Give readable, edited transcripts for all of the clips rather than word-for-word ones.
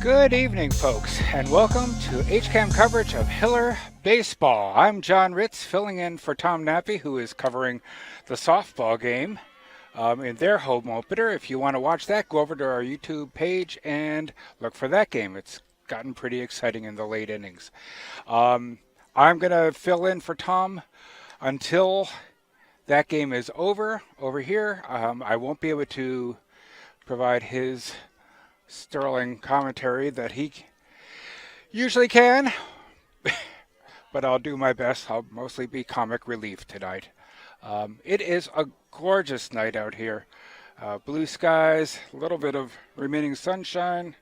Good evening, folks, and welcome to HCAM coverage of Hiller Baseball. I'm John Ritz, filling in for Tom Nappy, who is covering the softball game in their home opener. If you want to watch that, go over to our YouTube page and look for that game. It's gotten pretty exciting in the late innings. I'm going to fill in for Tom until that game is over here. I won't be able to provide his sterling commentary that he usually can, but I'll do my best. I'll mostly be comic relief tonight. It is a gorgeous night out here. Blue skies, a little bit of remaining sunshine.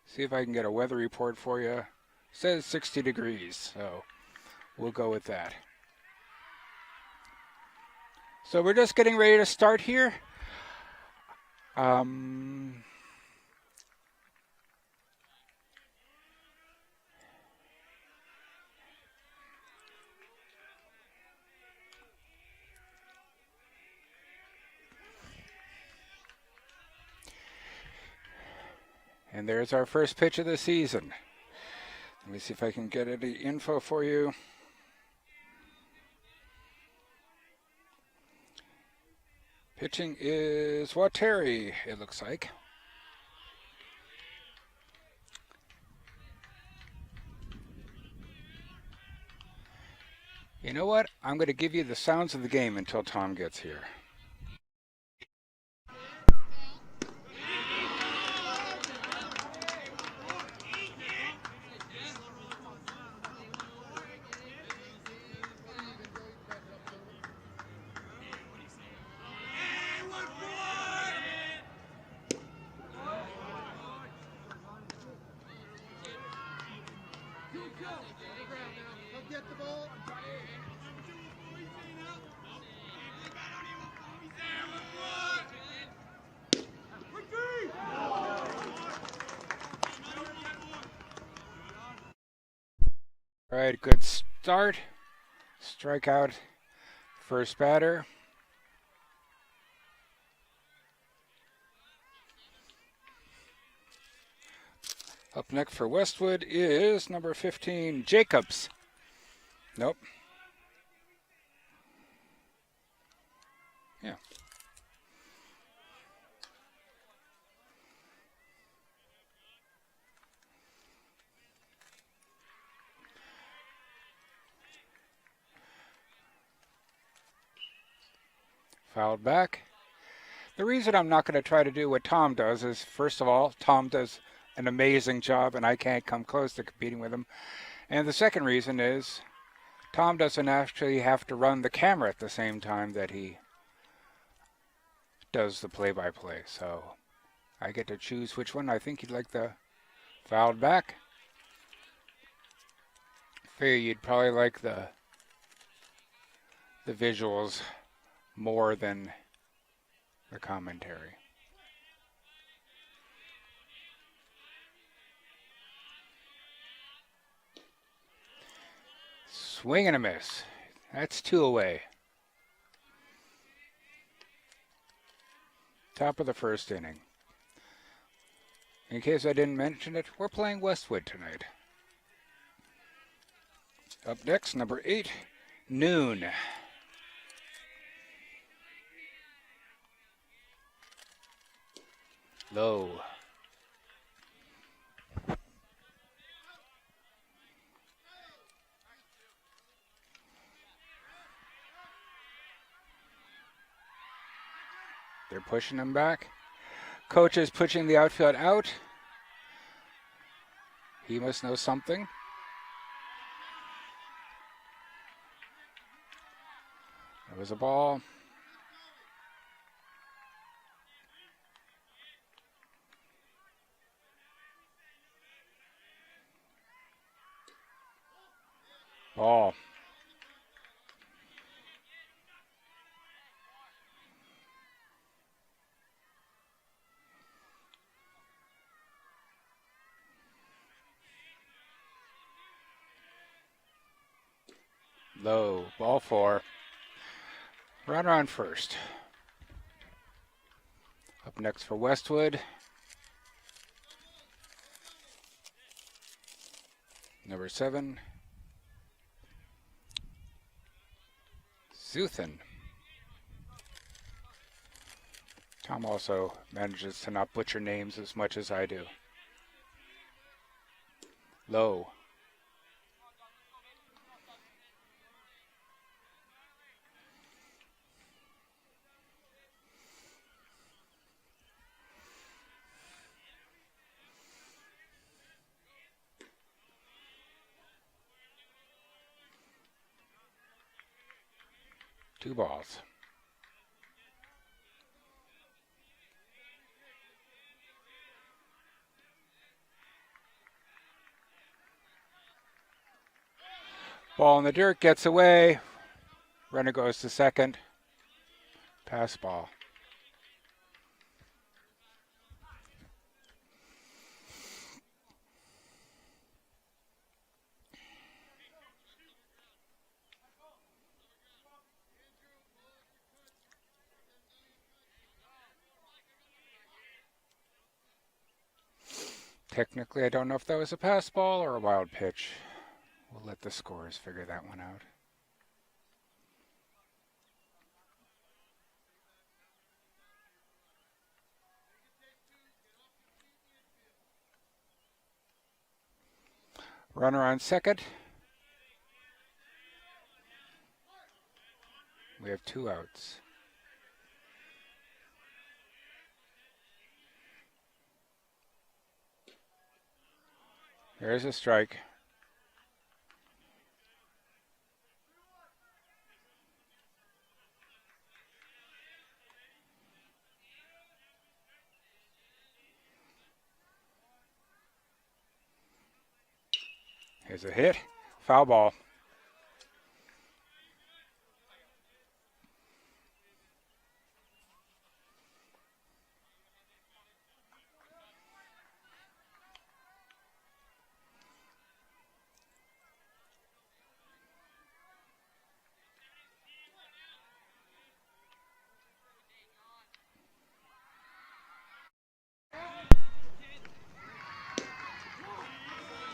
See if I can get a weather report for you. It says 60 degrees, so we'll go with that. So we're just getting ready to start here. And there's our first pitch of the season. Let me see if I can get any info for you. Pitching is Wateri, it looks like. You know what? I'm going to give you the sounds of the game until Tom gets here. All right, good start. Strikeout, first batter. Up next for Westwood is number 15, Jacobs. Nope. Yeah. Fouled back. The reason I'm not going to try to do what Tom does is, first of all, Tom does an amazing job and I can't come close to competing with him. And the second reason is Tom doesn't actually have to run the camera at the same time that he does the play-by-play. So I get to choose which one. I think you'd like the fouled back. I figure you'd probably like the visuals more than the commentary. Swing and a miss. That's 2 away. Top of the first inning. In case I didn't mention it, we're playing Westwood tonight. Up next, number 8, Noon. Low. They're pushing him back. Coach is pushing the outfield out. He must know something. There was a ball. Ball. Low. Ball 4. Runner on first. Up next for Westwood. Number 7, Zuthan. Tom also manages to not butcher names as much as I do. Low. Two balls. Ball in the dirt, gets away. Runner goes to second. Pass ball. Technically, I don't know if that was a pass ball or a wild pitch. We'll let the scorers figure that one out. Runner on second. We have 2 outs. There's a strike. Here's a hit. Foul ball.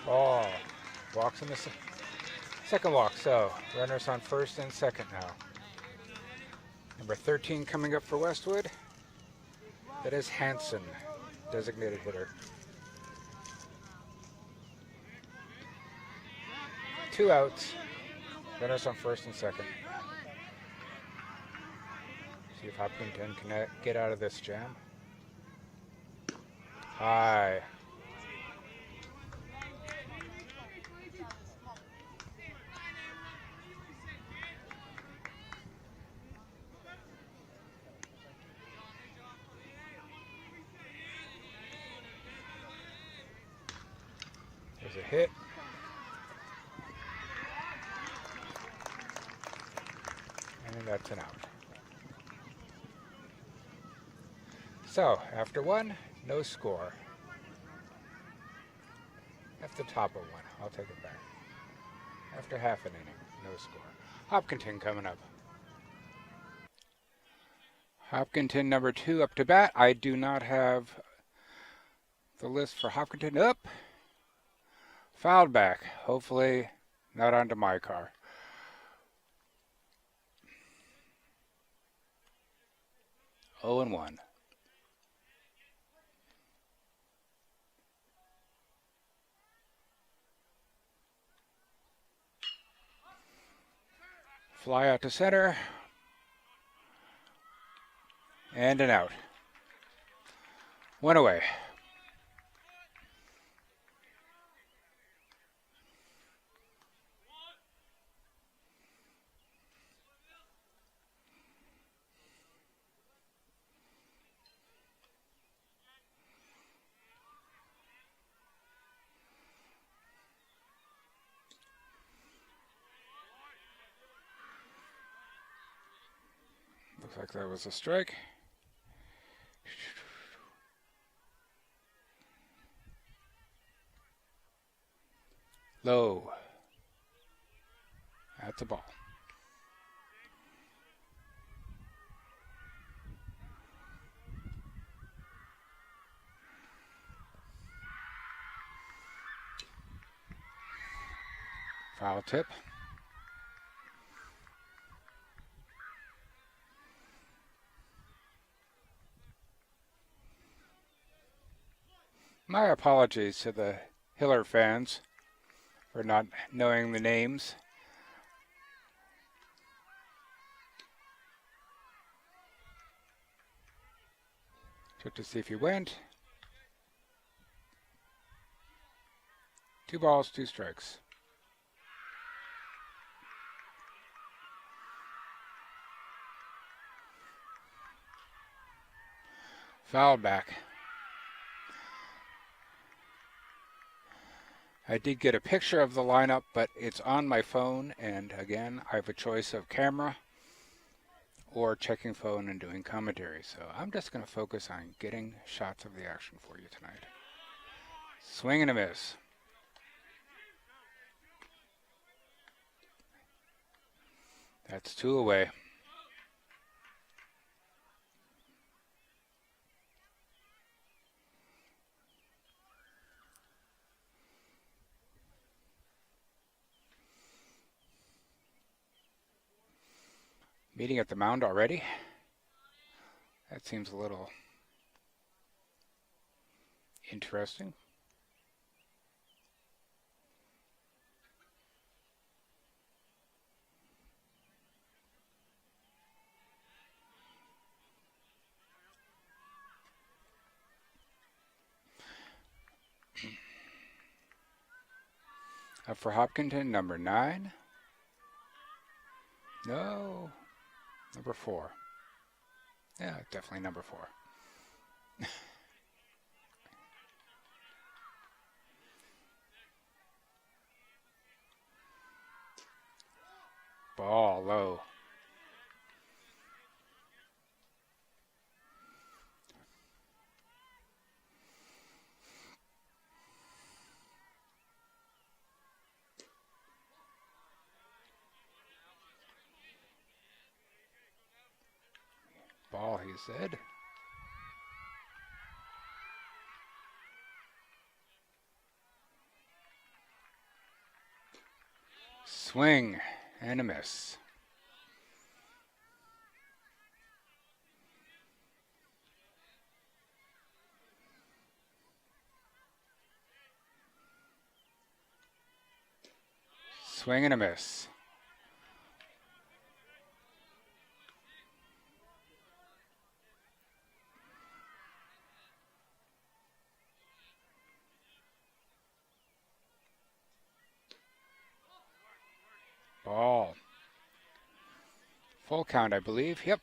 Ball. Walks in the second walk, so runners on first and second now. Number 13 coming up for Westwood. That is Hanson, designated hitter. 2 outs. Runners on first and second. See if Hopkinton can get out of this jam. High. There's a hit. And that's an out. So, after 1, no score. After top of 1, I'll take it back. After half an inning, no score. Hopkinton coming up. Hopkinton number 2 up to bat. I do not have the list for Hopkinton. Up. Fouled back. Hopefully not onto my car. Oh and 1. Fly out to center. And an out. 1 away. Looks like that was a strike. Low. That's a ball. Foul tip. My apologies to the Hiller fans for not knowing the names. Check to see if he went. 2 balls, 2 strikes. Foul back. I did get a picture of the lineup, but it's on my phone, and again, I have a choice of camera or checking phone and doing commentary. So I'm just going to focus on getting shots of the action for you tonight. Swing and a miss. That's 2 away. Meeting at the mound already? That seems a little interesting. Up for Hopkinton, number 9. No. Number 4. Yeah, definitely number 4. Ball low. Ball, he said. Swing and a miss. Swing and a miss. Ball. Full count, I believe. Yep.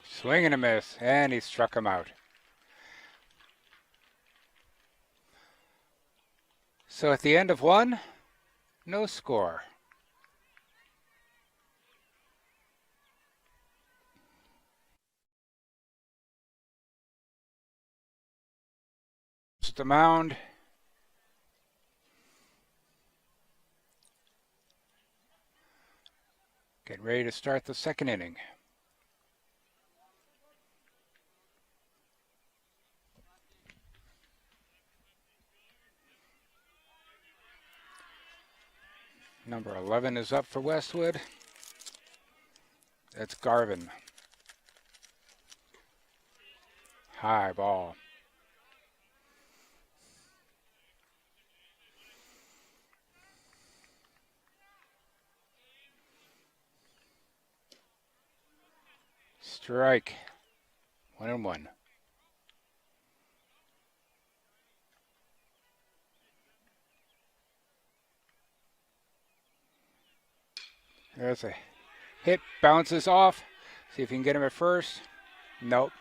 Swing and a miss, and he struck him out. So at the end of 1, no score. The mound. Getting ready to start the 2nd inning. Number 11 is up for Westwood. That's Garvin. High ball. Strike. 1-1. There's a hit, bounces off. See if you can get him at first. Nope.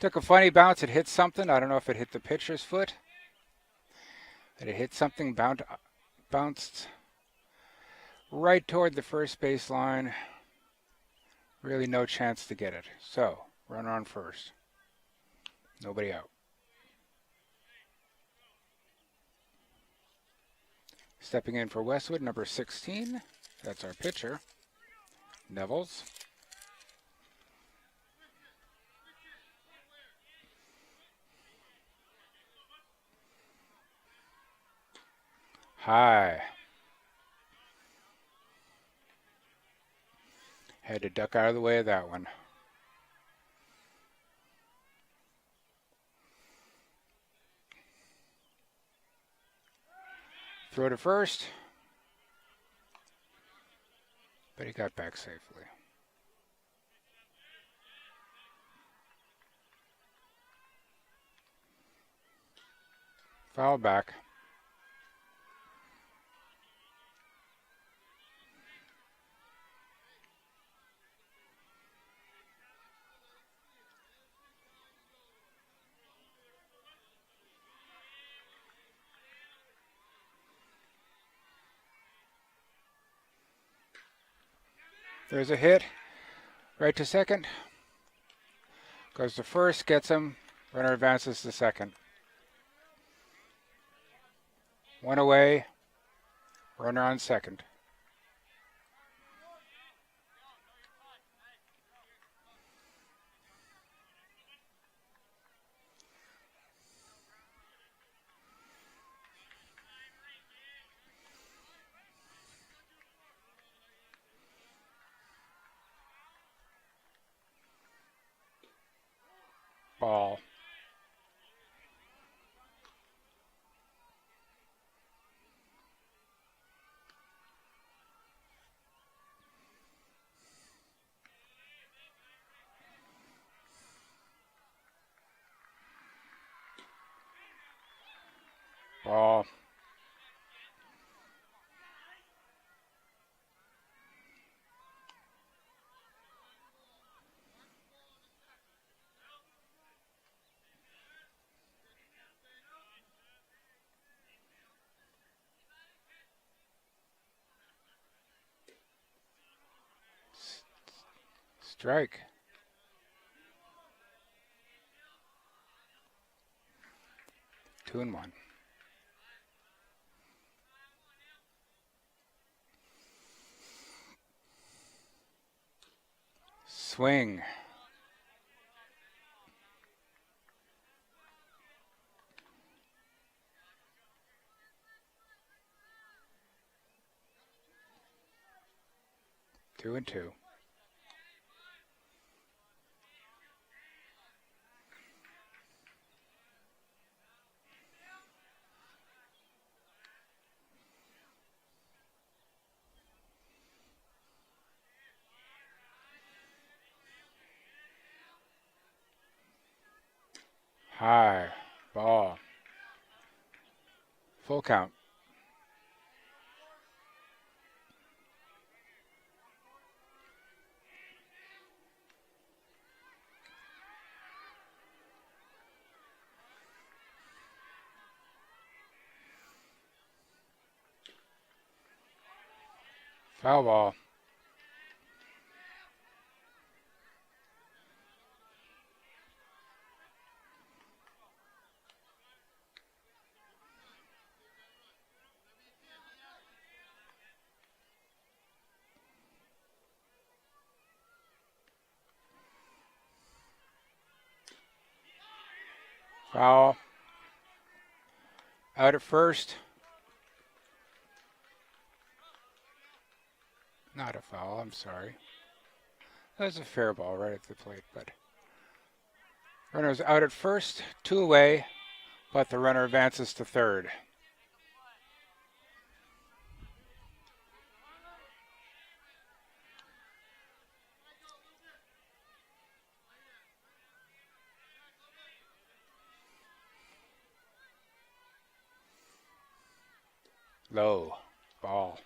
Took a funny bounce. It hit something. I don't know if it hit the pitcher's foot. But it hit something, bounced right toward the first base line. Really no chance to get it. So, runner on first. Nobody out. Stepping in for Westwood, number 16. That's our pitcher, Nevels. High. Had to duck out of the way of that one. Throw to first. But he got back safely. Foul back. There's a hit. Right to second. Goes to first, gets him. Runner advances to second. One away. Runner on second. Ball. Ball. Strike. Two and one. Swing. Two and two. High. Ball. Full count. Foul ball. Foul. Out at first. Not a foul, I'm sorry. That was a fair ball right at the plate, but runner's out at first, two away, but the runner advances to third. Low. Ball.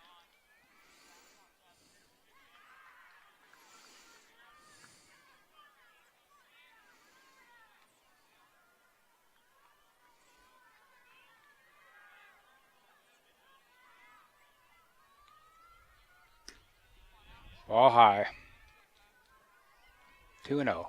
Ball high. 2-0.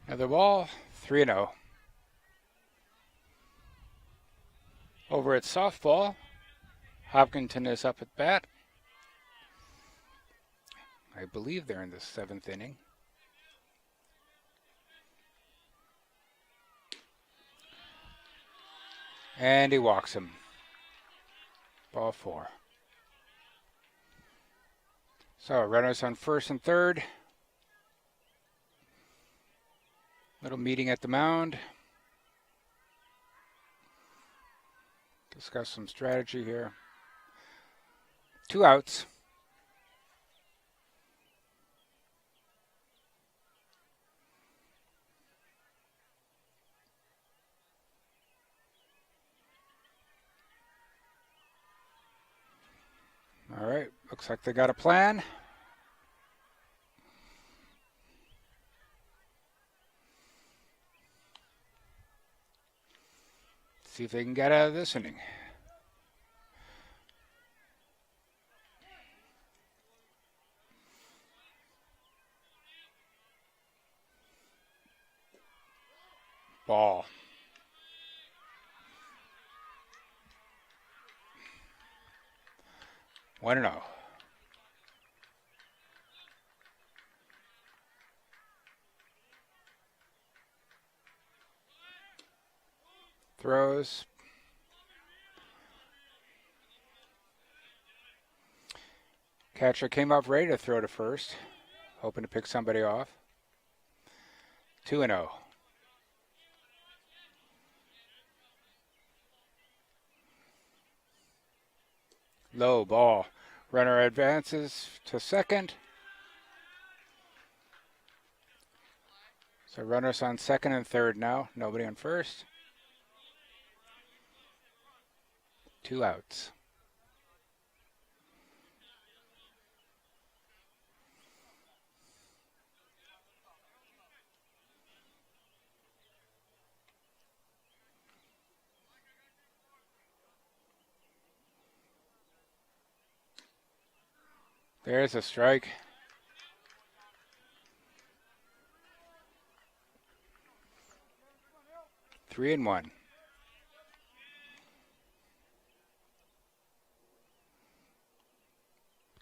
Another ball, 3-0. Over at softball, Hopkinton is up at bat. I believe they're in the 7th inning. And he walks him. Ball 4. So runners on first and third. Little meeting at the mound. Discuss some strategy here. 2 outs. All right, looks like they got a plan. See if they can get out of this inning. Ball. One and oh. Throws. Catcher came up ready to throw to first, hoping to pick somebody off. 2 and 0. Low ball. Runner advances to second. So runners on second and third now. Nobody on first. 2 outs. There's a strike. Three and 1.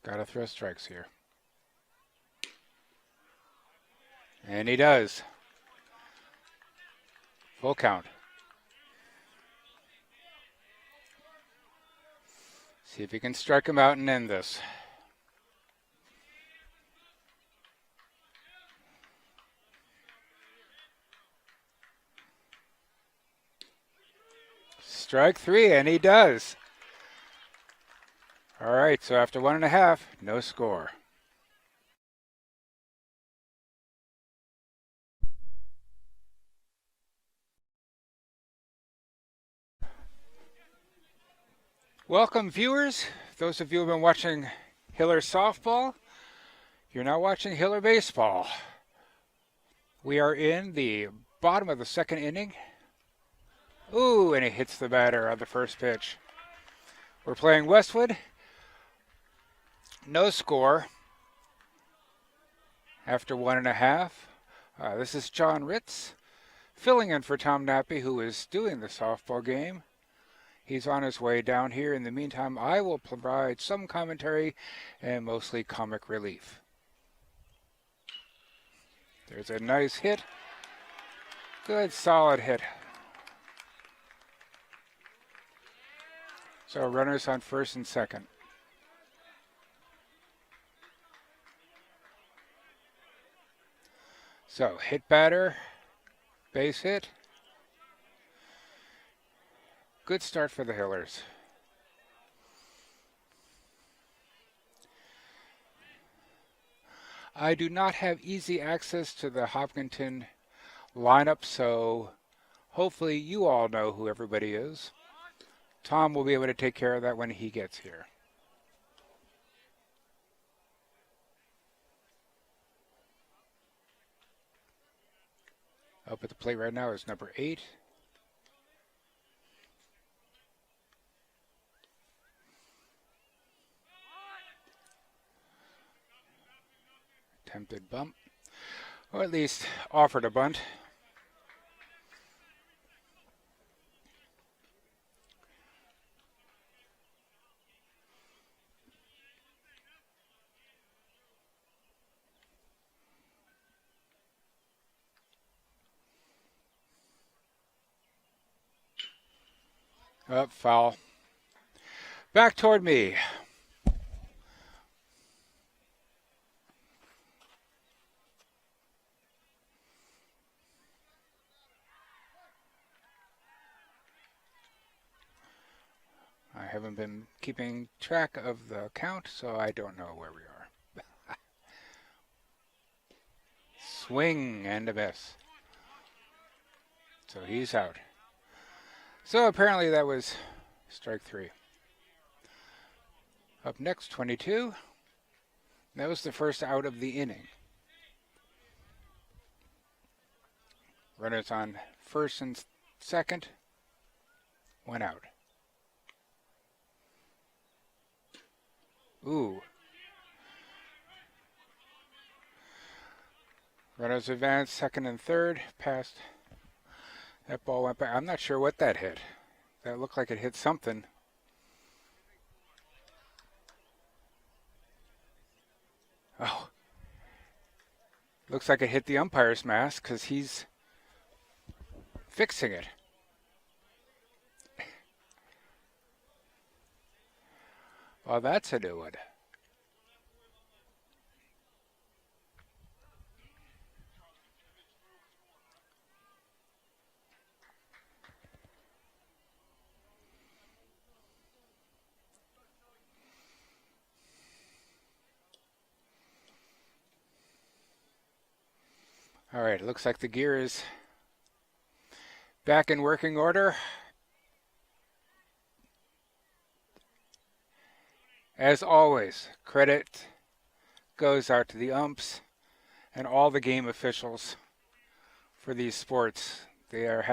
Gotta throw strikes here. And he does. Full count. See if he can strike him out and end this. Strike 3, and he does. All right, so after 1.5, no score. Welcome, viewers. Those of you who have been watching Hiller softball, you're now watching Hiller baseball. We are in the bottom of the 2nd inning. Ooh, and he hits the batter on the first pitch. We're playing Westwood. No score after 1.5. This is John Ritz filling in for Tom Nappy, who is doing the softball game. He's on his way down here. In the meantime, I will provide some commentary and mostly comic relief. There's a nice hit. Good, solid hit. So runners on first and second. So hit batter, base hit. Good start for the Hillers. I do not have easy access to the Hopkinton lineup, so hopefully you all know who everybody is. Tom will be able to take care of that when he gets here. Up at the plate right now is number 8. Attempted bump, or at least offered a bunt. Up, foul. Back toward me. I haven't been keeping track of the count, so I don't know where we are. Swing and a miss. So he's out. So apparently that was strike three. Up next, 22. That was the first out of the inning. Runners on first and second. One out. Ooh. Runners advance second and third. Past. That ball went back. I'm not sure what that hit. That looked like it hit something. Oh. Looks like it hit the umpire's mask because he's fixing it. Well, that's a new one. All right, looks like the gear is back in working order. As always, credit goes out to the umps and all the game officials for these sports. There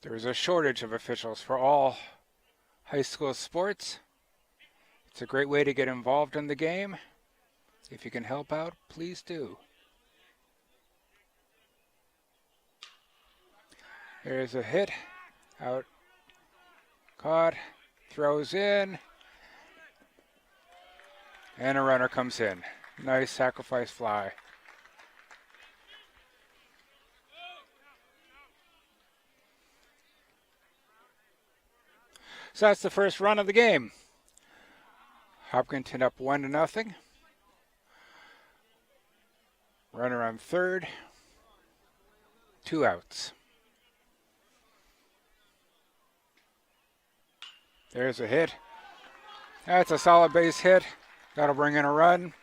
is a shortage of officials for all high school sports. It's a great way to get involved in the game. If you can help out, please do. There's a hit, out, caught, throws in, and a runner comes in. Nice sacrifice fly. So that's the first run of the game. Hopkinton up 1-0. Runner on third. 2 outs. There's a hit. That's a solid base hit. That'll bring in a run.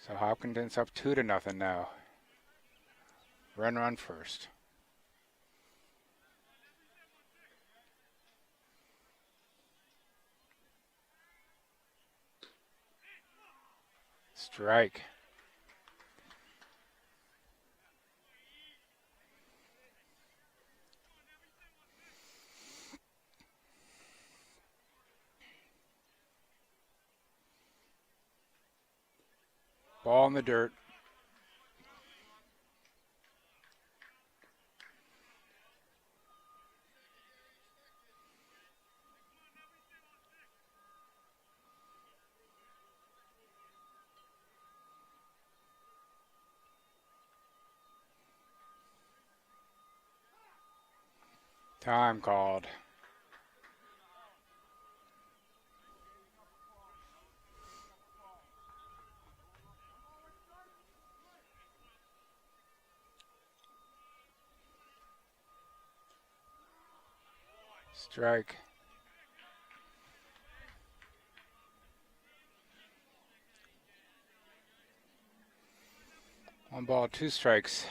So Hopkinton's up 2-0 now. Runner on first. Strike. Ball in the dirt. Time called. Strike. One ball, 2 strikes.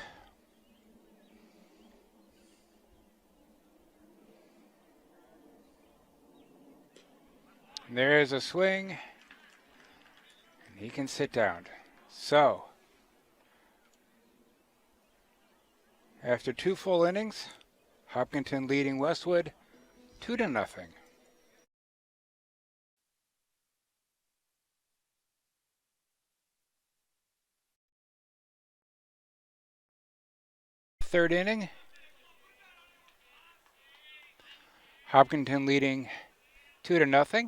And there's a swing. And he can sit down. So, after 2 full innings, Hopkinton leading Westwood 2-0. Third inning. Hopkinton leading 2-0.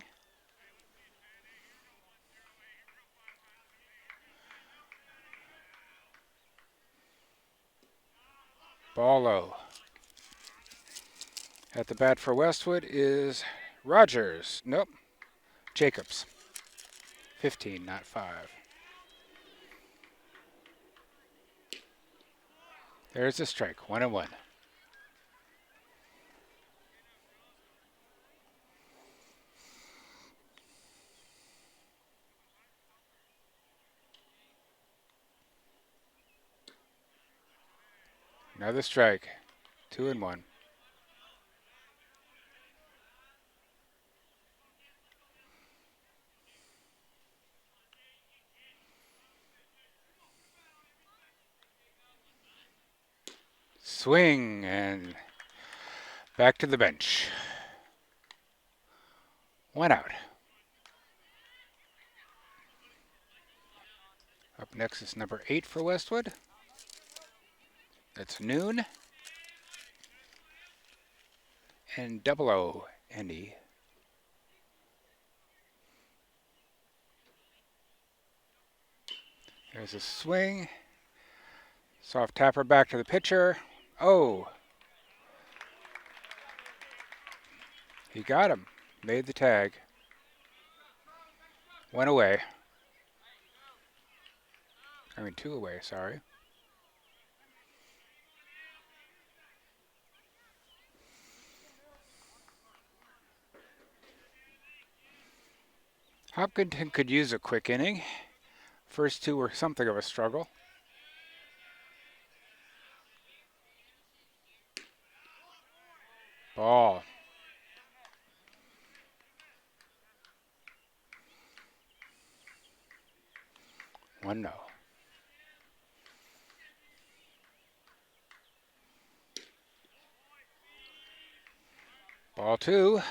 Ball low. At the bat for Westwood is Rogers. Nope. Jacobs. 15, not 5. There's a strike. 1-1. Another strike. 2-1. Swing and back to the bench. 1 out. Up next is number 8 for Westwood. That's Noon. And 00, Andy. There's a swing. Soft tapper back to the pitcher. Oh. He got him. Made the tag. One away. I mean, 2 away, sorry. Hopkinton could use a quick inning. First 2 were something of a struggle. Ball. 1-0. Ball 2.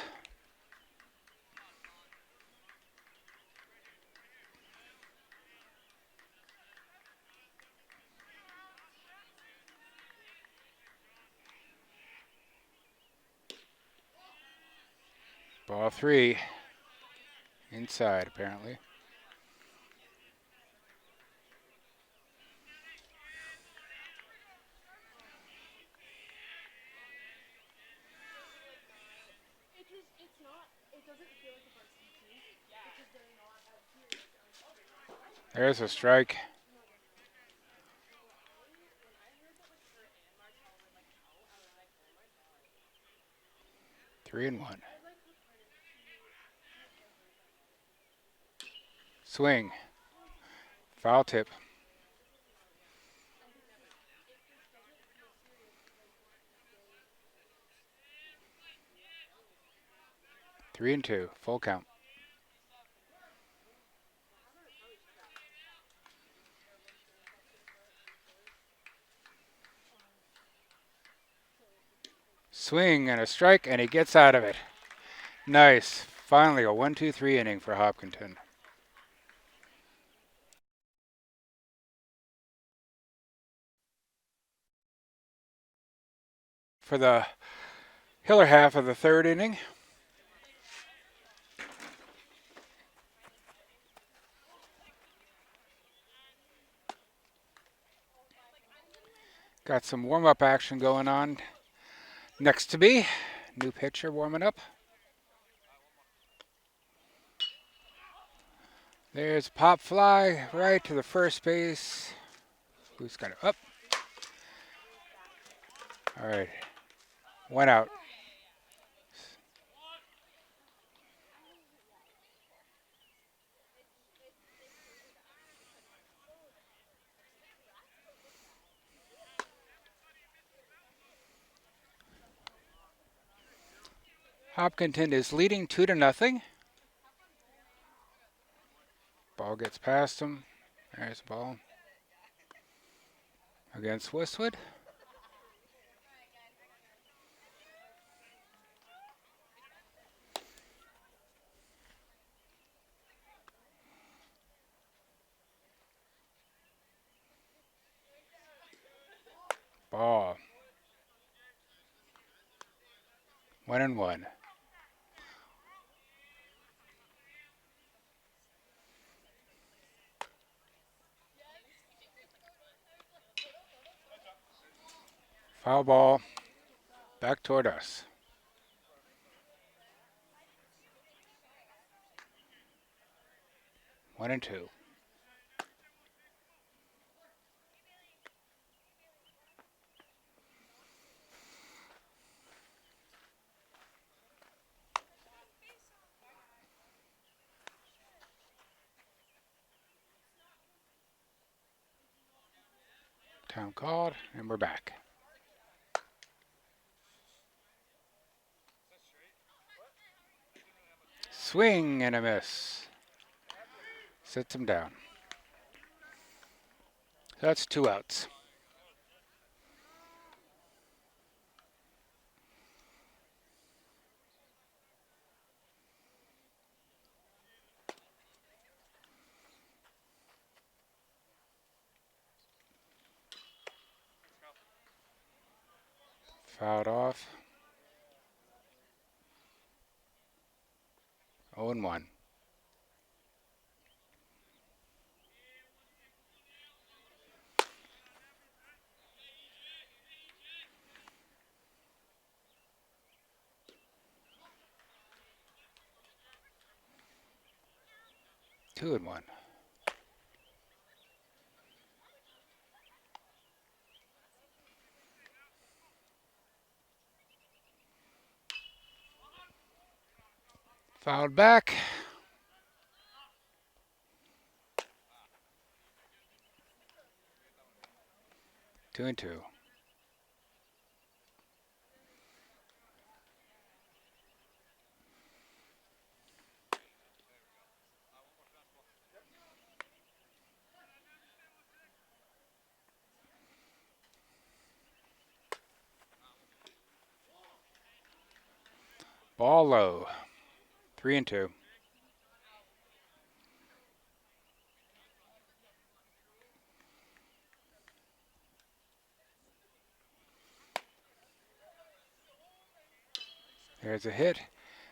Ball 3. Inside, apparently. There's a strike. Three and 1. Swing. Foul tip. Three and 2. Full count. Swing and a strike, and he gets out of it. Nice. Finally, a 1-2-3 inning for Hopkinton. For the Hiller half of the 3rd inning. Got some warm-up action going on. Next to me, new pitcher warming up. There's a pop fly right to the first base. Who's got it up? All right. 1 out. Hopkinton is leading 2-0. Ball gets past him. There's the ball. Against Westwood. Ball. 1-1. Foul ball back toward us. One and two. Time called, and we're back. Swing and a miss. Sits him down. That's 2 outs. Fouled off. 0 and 1. Two and 1. Fouled back. 2 and 2. Ball low. 3 and 2. There's a hit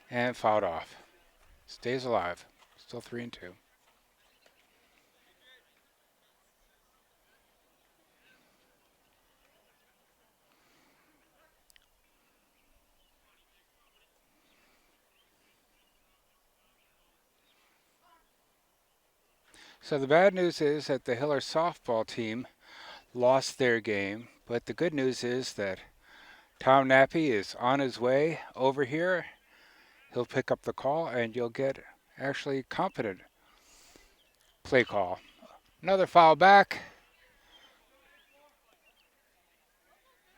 and fouled off. Stays alive. Still 3 and 2. So the bad news is that the Hiller softball team lost their game, but the good news is that Tom Nappy is on his way over here. He'll pick up the call and you'll get actually competent play call. Another foul back.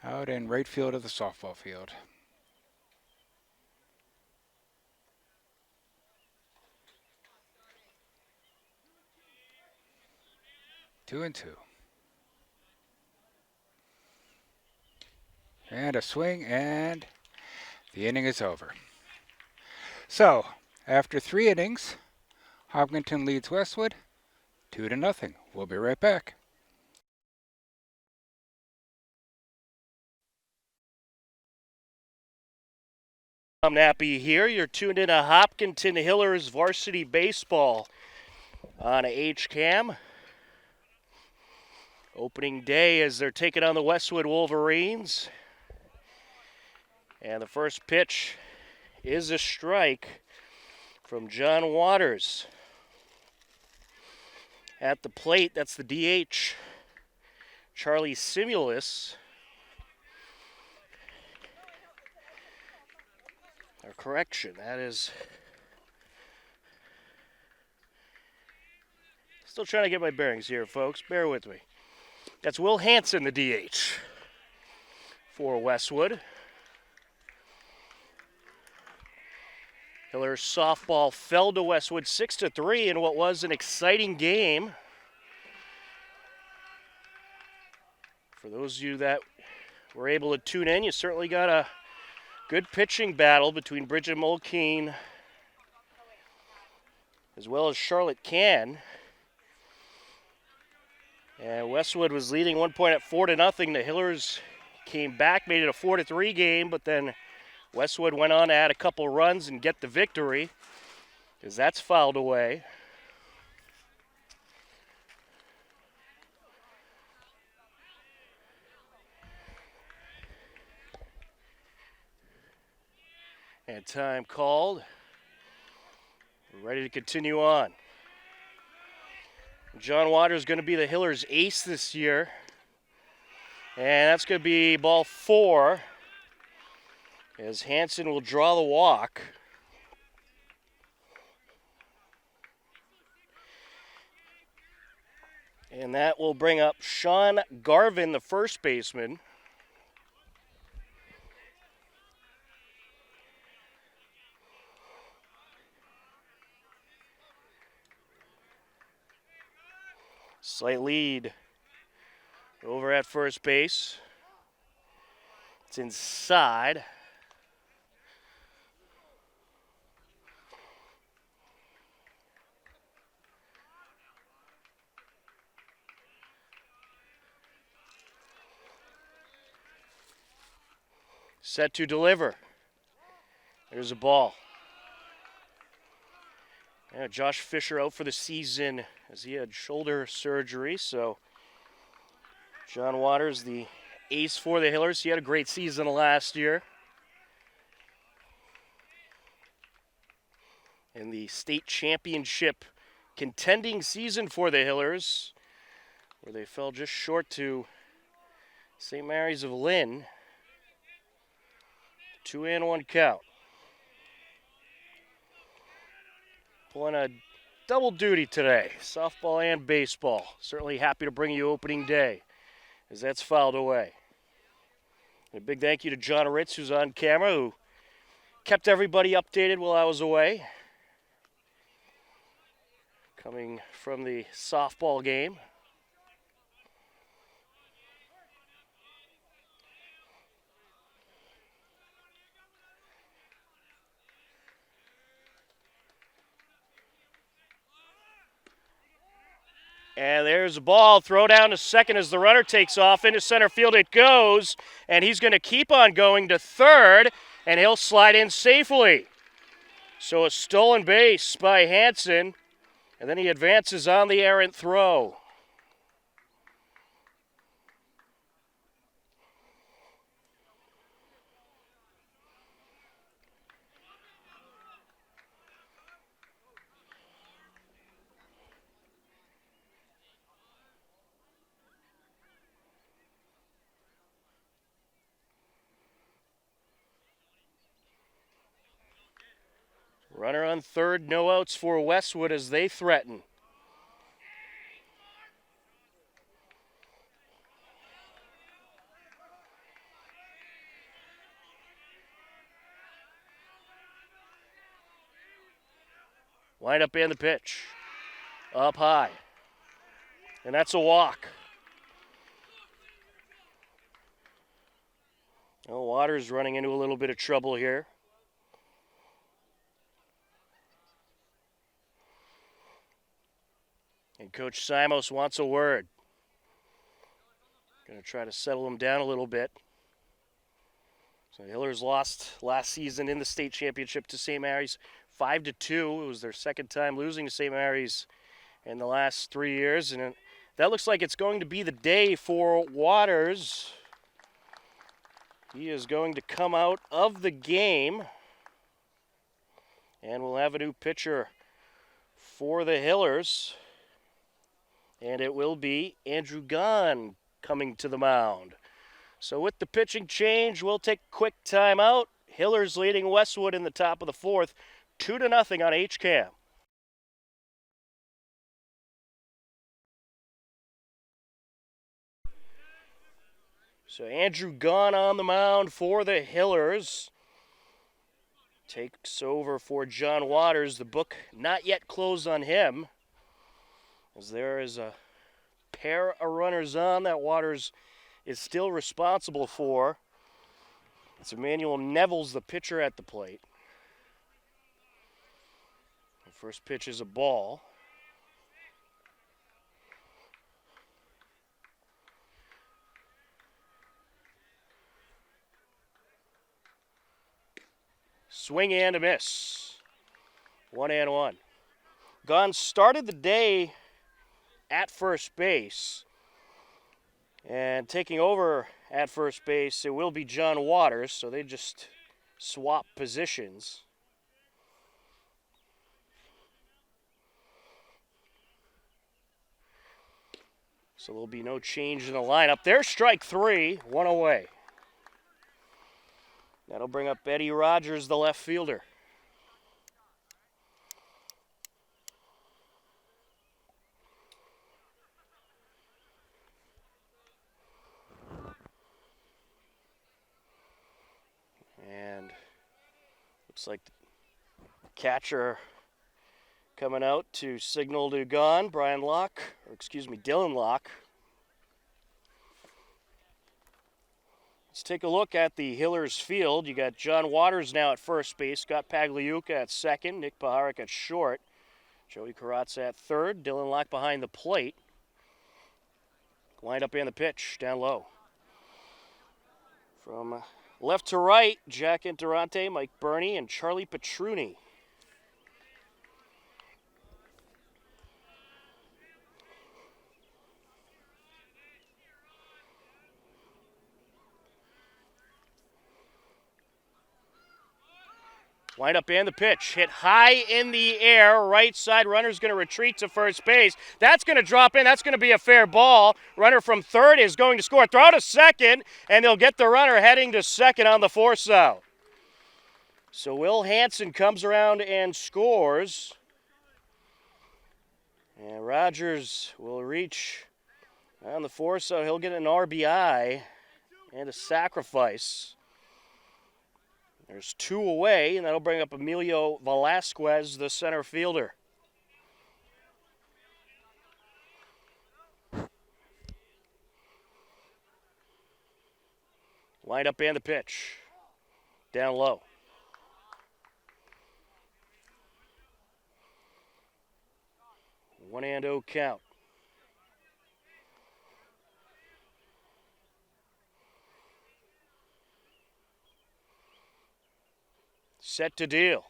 Out in right field of the softball field. Two and 2. And a swing, and the inning is over. So, after 3 innings, Hopkinton leads Westwood 2 to nothing. We'll be right back. Tom Nappy here. You're tuned in to Hopkinton Hillers Varsity Baseball on HCAM. Opening day as they're taking on the Westwood Wolverines. And the first pitch is a strike from John Waters. At the plate, that's the DH, Charlie Simulus. Or correction, that is... Still trying to get my bearings here, folks. Bear with me. That's Will Hansen, the DH, for Westwood. Hiller softball fell to Westwood 6-3 in what was an exciting game. For those of you that were able to tune in, you certainly got a good pitching battle between Bridget Mulkeen as well as Charlotte Cann. And Westwood was leading 1 point at 4-0. The Hillers came back, made it a 4-3 game, but then Westwood went on to add a couple runs and get the victory, as that's fouled away. And time called. We're ready to continue on. John Waters is going to be the Hillers' ace this year. And that's going to be ball 4 as Hansen will draw the walk. And that will bring up Sean Garvin, the first baseman. Slight lead over at first base. It's inside. Set to deliver. There's a ball. Yeah, Josh Fisher out for the season as he had shoulder surgery. So John Waters, the ace for the Hillers. He had a great season last year. In the state championship contending season for the Hillers, where they fell just short to St. Mary's of Lynn. 2-1 count. Pulling a double duty today, softball and baseball. Certainly happy to bring you opening day as that's fouled away. And a big thank you to John Ritz, who's on camera, who kept everybody updated while I was away. Coming from the softball game. And there's a ball, throw down to second as the runner takes off. Into center field it goes, and he's going to keep on going to third, and he'll slide in safely. So a stolen base by Hansen, and then he advances on the errant throw. Runner on third, no outs for Westwood as they threaten. Wind up and the pitch. Up high. And that's a walk. Well, Waters running into a little bit of trouble here. And Coach Simos wants a word. Going to try to settle him down a little bit. So the Hillers lost last season in the state championship to St. Mary's 5-2. It was their second time losing to St. Mary's in the last 3 years. And that looks like it's going to be the day for Waters. He is going to come out of the game. And we'll have a new pitcher for the Hillers. And it will be Andrew Gahn coming to the mound. So with the pitching change, we'll take a quick timeout. Hillers leading Westwood in the top of the fourth, 2-0 on HCAM. So Andrew Gahn on the mound for the Hillers. Takes over for John Waters. The book not yet closed on him, as there is a pair of runners on that Waters is still responsible for. It's Emmanuel Neville's the pitcher at the plate. The first pitch is a ball. Swing and a miss. 1-1. Gahn started the day at first base. And taking over at first base, it will be John Waters. So they just swap positions. So there'll be no change in the lineup. There's strike 3, one away. That'll bring up Eddie Rogers, the left fielder. And looks like the catcher coming out to signal to gone, Dylan Locke. Let's take a look at the Hillers field. You got John Waters now at first base, Scott Pagliuca at second, Nick Paharik at short, Joey Karatza at third, Dylan Locke behind the plate. Lined up and the pitch, down low. From left to right, Jack Interante, Mike Burney, and Charlie Petruni. Lined up and the pitch. Hit high in the air. Right side runner's going to retreat to first base. That's going to drop in. That's going to be a fair ball. Runner from third is going to score. Throw to second, and they'll get the runner heading to second on the force out. So Will Hansen comes around and scores. And Rogers will reach on the force out. He'll get an RBI and a sacrifice. There's 2 away, and that'll bring up Emilio Velasquez, the center fielder. Lined up and the pitch. Down low. One and 0 count. Set to deal.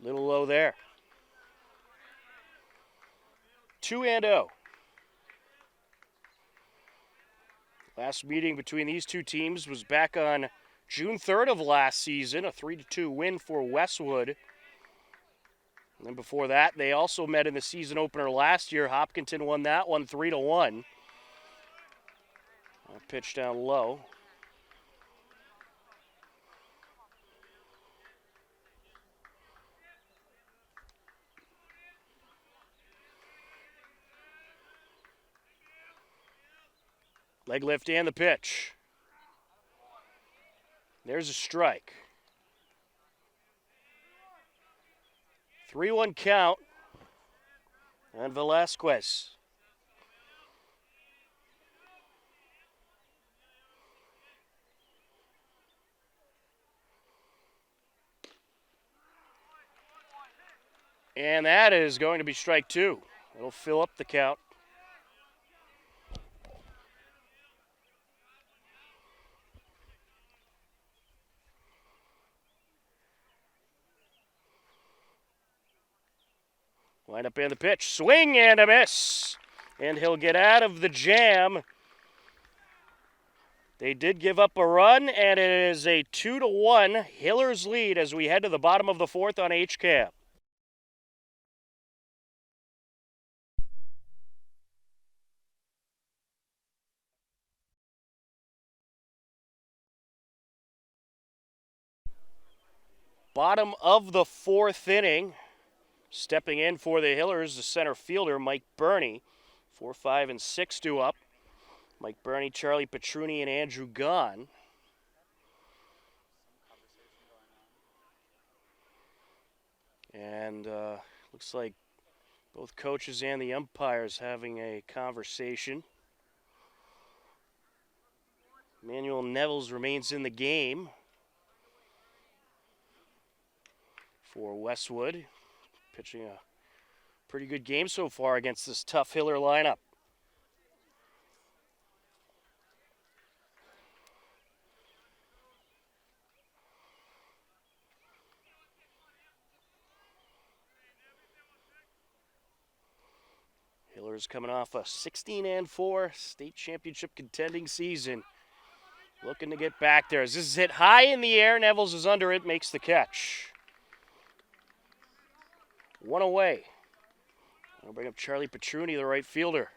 Little low there. 2 and 0. Last meeting between these two teams was back on June 3rd of last season, a 3-2 win for Westwood. And then before that, they also met in the season opener last year. Hopkinton won that one 3-1. Pitch down low. Leg lift and the pitch. There's a strike. 3-1 count on Velasquez. And that is going to be strike 2. It'll fill up the count. Line up and the pitch. Swing and a miss. And he'll get out of the jam. They did give up a run, and it is a 2-1 Hillers lead as we head to the bottom of the 4th on HCAM. Bottom of the 4th inning. Stepping in for the Hillers, the center fielder, Mike Burney. 4, 5, and 6 due up. Mike Burney, Charlie Petruni, and Andrew Gahn. And looks like both coaches and the umpires having a conversation. Emmanuel Nevels remains in the game for Westwood. Pitching a pretty good game so far against this tough Hiller lineup. Hillers coming off a 16-4 state championship contending season. Looking to get back there. As this is hit high in the air, Nevels is under it, makes the catch. One away. I'll bring up Charlie Petruni, the right fielder.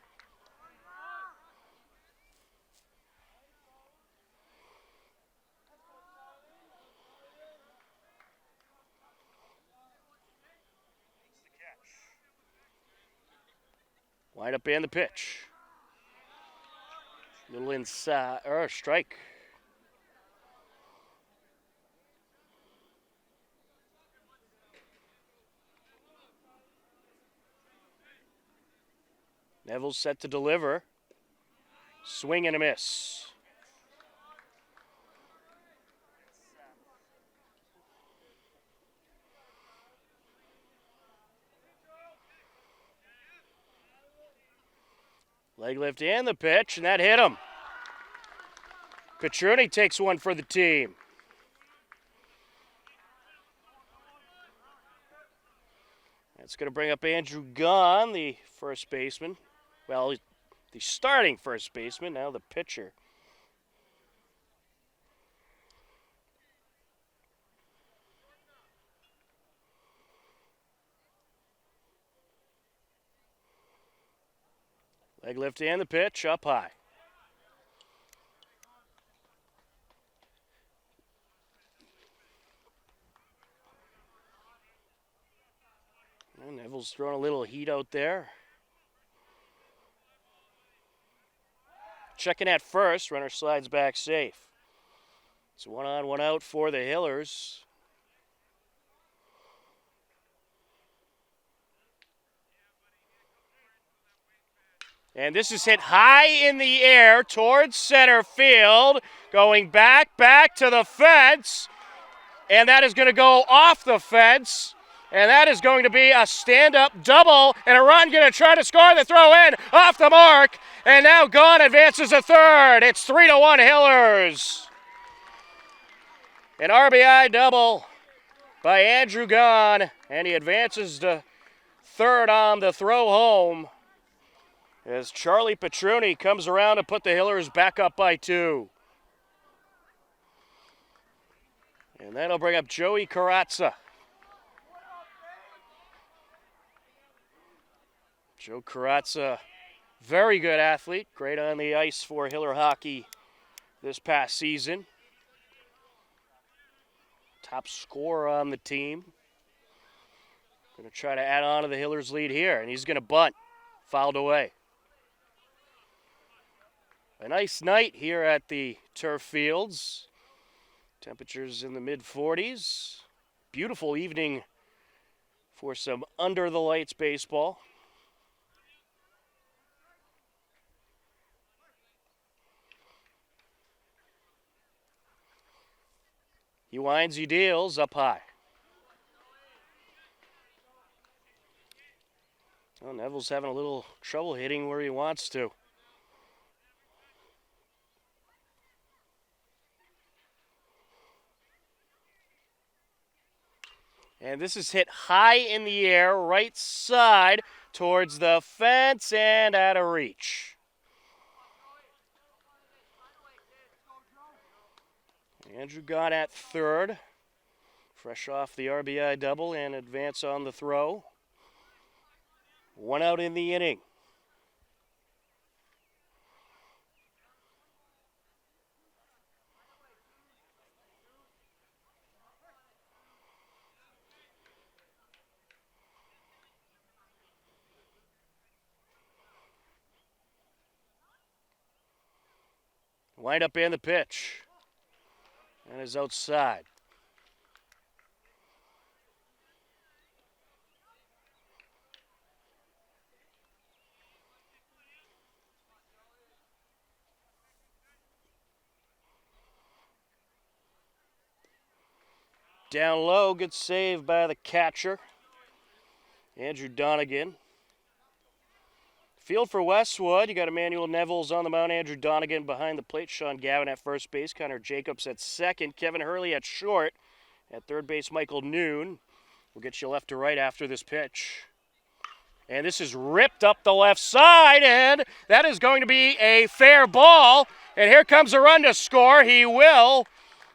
Wind up and the pitch. Little inside, or strike. Neville's set to deliver. Swing and a miss. Leg lift and the pitch, and that hit him. Petruni takes one for the team. That's going to bring up Andrew Gahn, the first baseman. Well, the starting first baseman, now the pitcher. Leg lift and the pitch, up high. And Neville's throwing a little heat out there. Checking at first, runner slides back safe. It's 1 on, 1 out for the Hillers. And this is hit high in the air towards center field, going back to the fence. And that is going to go off the fence. And that is going to be a stand-up double, and a run going to try to score the throw in off the mark. And now Gahn advances a third. It's 3-1 Hillers. An RBI double by Andrew Gahn, and he advances to third on the throw home as Charlie Petruni comes around to put the Hillers back up by 2. And that'll bring up Joey Carazza. Joe Carazza, very good athlete, great on the ice for Hiller hockey this past season. Top scorer on the team. Going to try to add on to the Hillers lead here, and he's going to bunt. Fouled away. A nice night here at the turf fields. Temperatures in the mid-40s. Beautiful evening for some under-the-lights baseball. He winds, he deals, up high. Well, Neville's having a little trouble hitting where he wants to. And this is hit high in the air, right side, towards the fence and out of reach. Andrew Gahn at third, fresh off the RBI double and advance on the throw. 1 out in the inning. Wind up and the pitch. And is outside. Down low, good save by the catcher, Andrew Donegan. Field for Westwood, you got Emmanuel Neville's on the mound, Andrew Donegan behind the plate, Sean Gavin at first base, Connor Jacobs at second, Kevin Hurley at short, at third base Michael Noon. We'll get you left to right after this pitch. And this is ripped up the left side, and that is going to be a fair ball. And here comes a run to score. He will.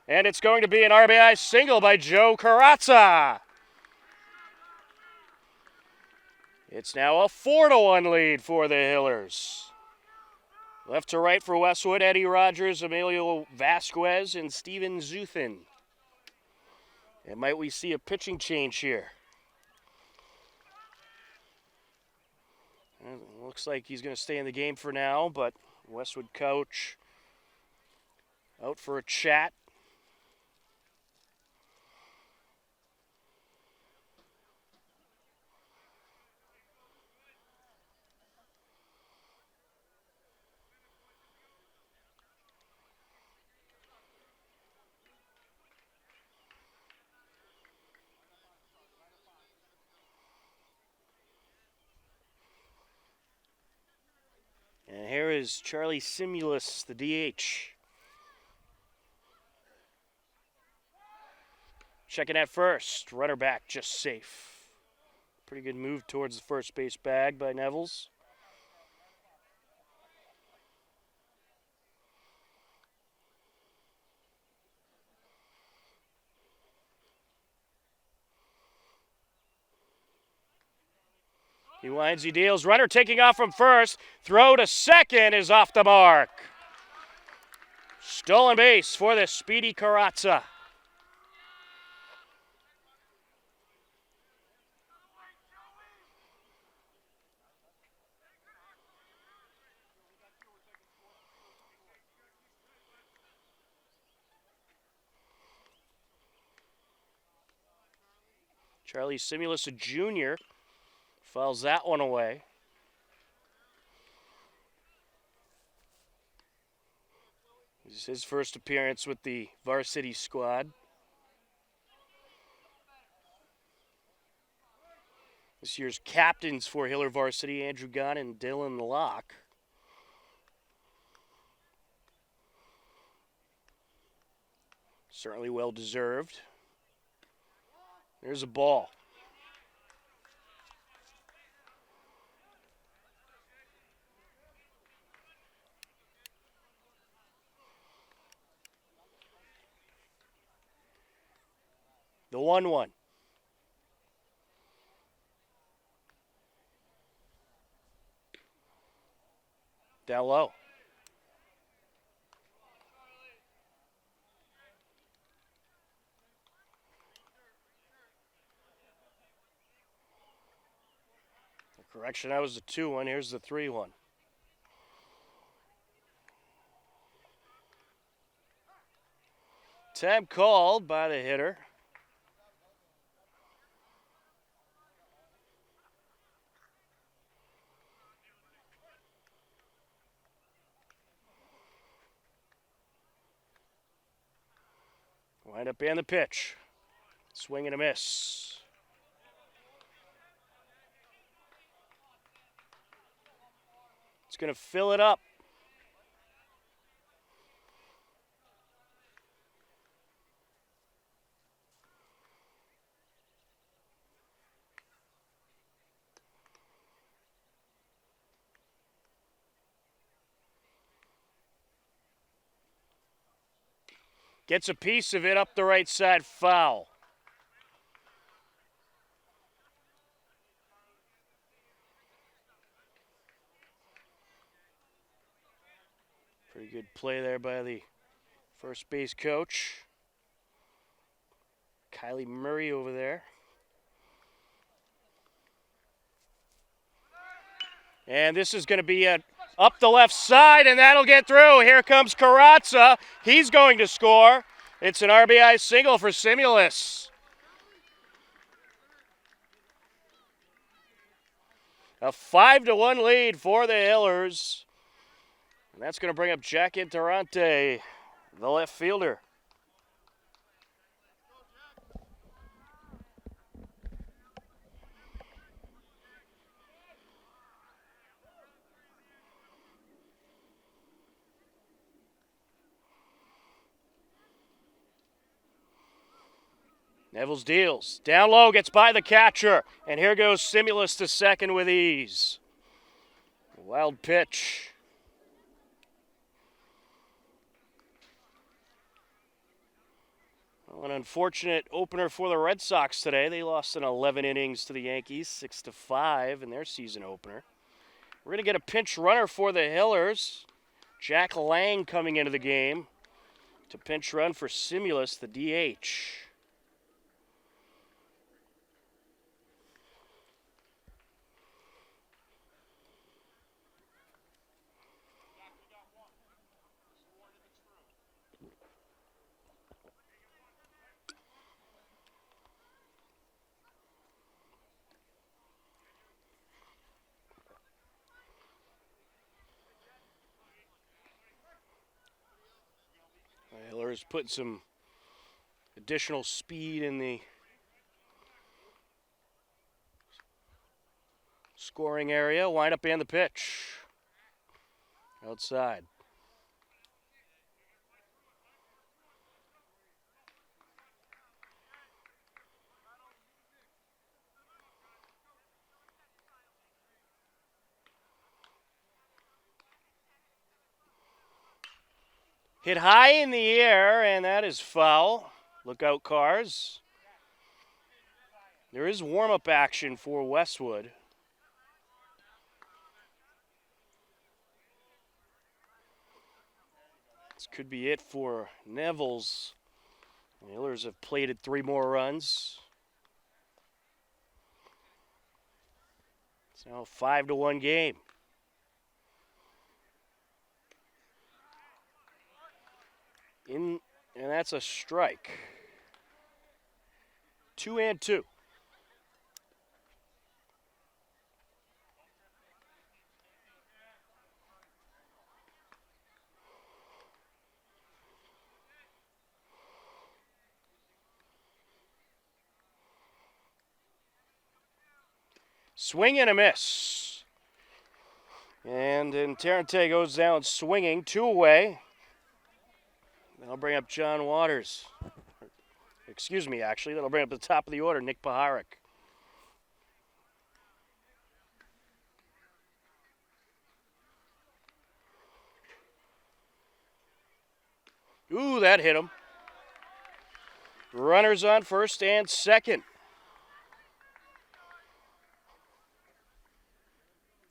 And it's going to be an RBI single by Joe Carazza. It's now a 4-1 lead for the Hillers. Left to right for Westwood, Eddie Rogers, Emilio Vasquez, and Steven Zuthin. And might we see a pitching change here? Looks like he's going to stay in the game for now, but Westwood coach out for a chat. And here is Charlie Simulus, the DH. Checking at first. Runner back, just safe. Pretty good move towards the first base bag by Nevels. He winds, he deals. Runner taking off from first. Throw to second is off the mark. Stolen base for the speedy Carazza. Charlie Simulus, a junior, fouls that one away. This is his first appearance with the Varsity squad. This year's captains for Hiller Varsity, Andrew Gunn and Dylan Locke. Certainly well deserved. There's a ball. The 1-1. Down low. Correction, that was the 2-1. Here's the 3-1. Time called by the hitter. Wind up and the pitch. Swing and a miss. It's going to fill it up. Gets a piece of it up the right side, foul. Pretty good play there by the first base coach. Kylie Murray over there. And this is going to be up the left side, and that'll get through. Here comes Carazza. He's going to score. It's an RBI single for Simulus. A 5-1 lead for the Hillers. And that's going to bring up Jack Interante, the left fielder. Nevels deals. Down low, gets by the catcher. And here goes Simulus to second with ease. Wild pitch. Well, an unfortunate opener for the Red Sox today. They lost in 11 innings to the Yankees, 6-5 in their season opener. We're going to get a pinch runner for the Hillers. Jack Lang coming into the game to pinch run for Simulus, the DH. Hillers putting some additional speed in the scoring area. Wind up and the pitch. Outside. Hit high in the air, and that is foul. Look out, cars. There is warm-up action for Westwood. This could be it for Nevels. The Hillers have plated 3 more runs. It's now a 5-1 game. And that's a strike. 2-2. Swing and a miss. And then Tarrante goes down swinging, 2 away. That'll bring up John Waters. Excuse me, actually. That'll bring up the top of the order, Nick Paharik. Ooh, that hit him. Runners on first and second.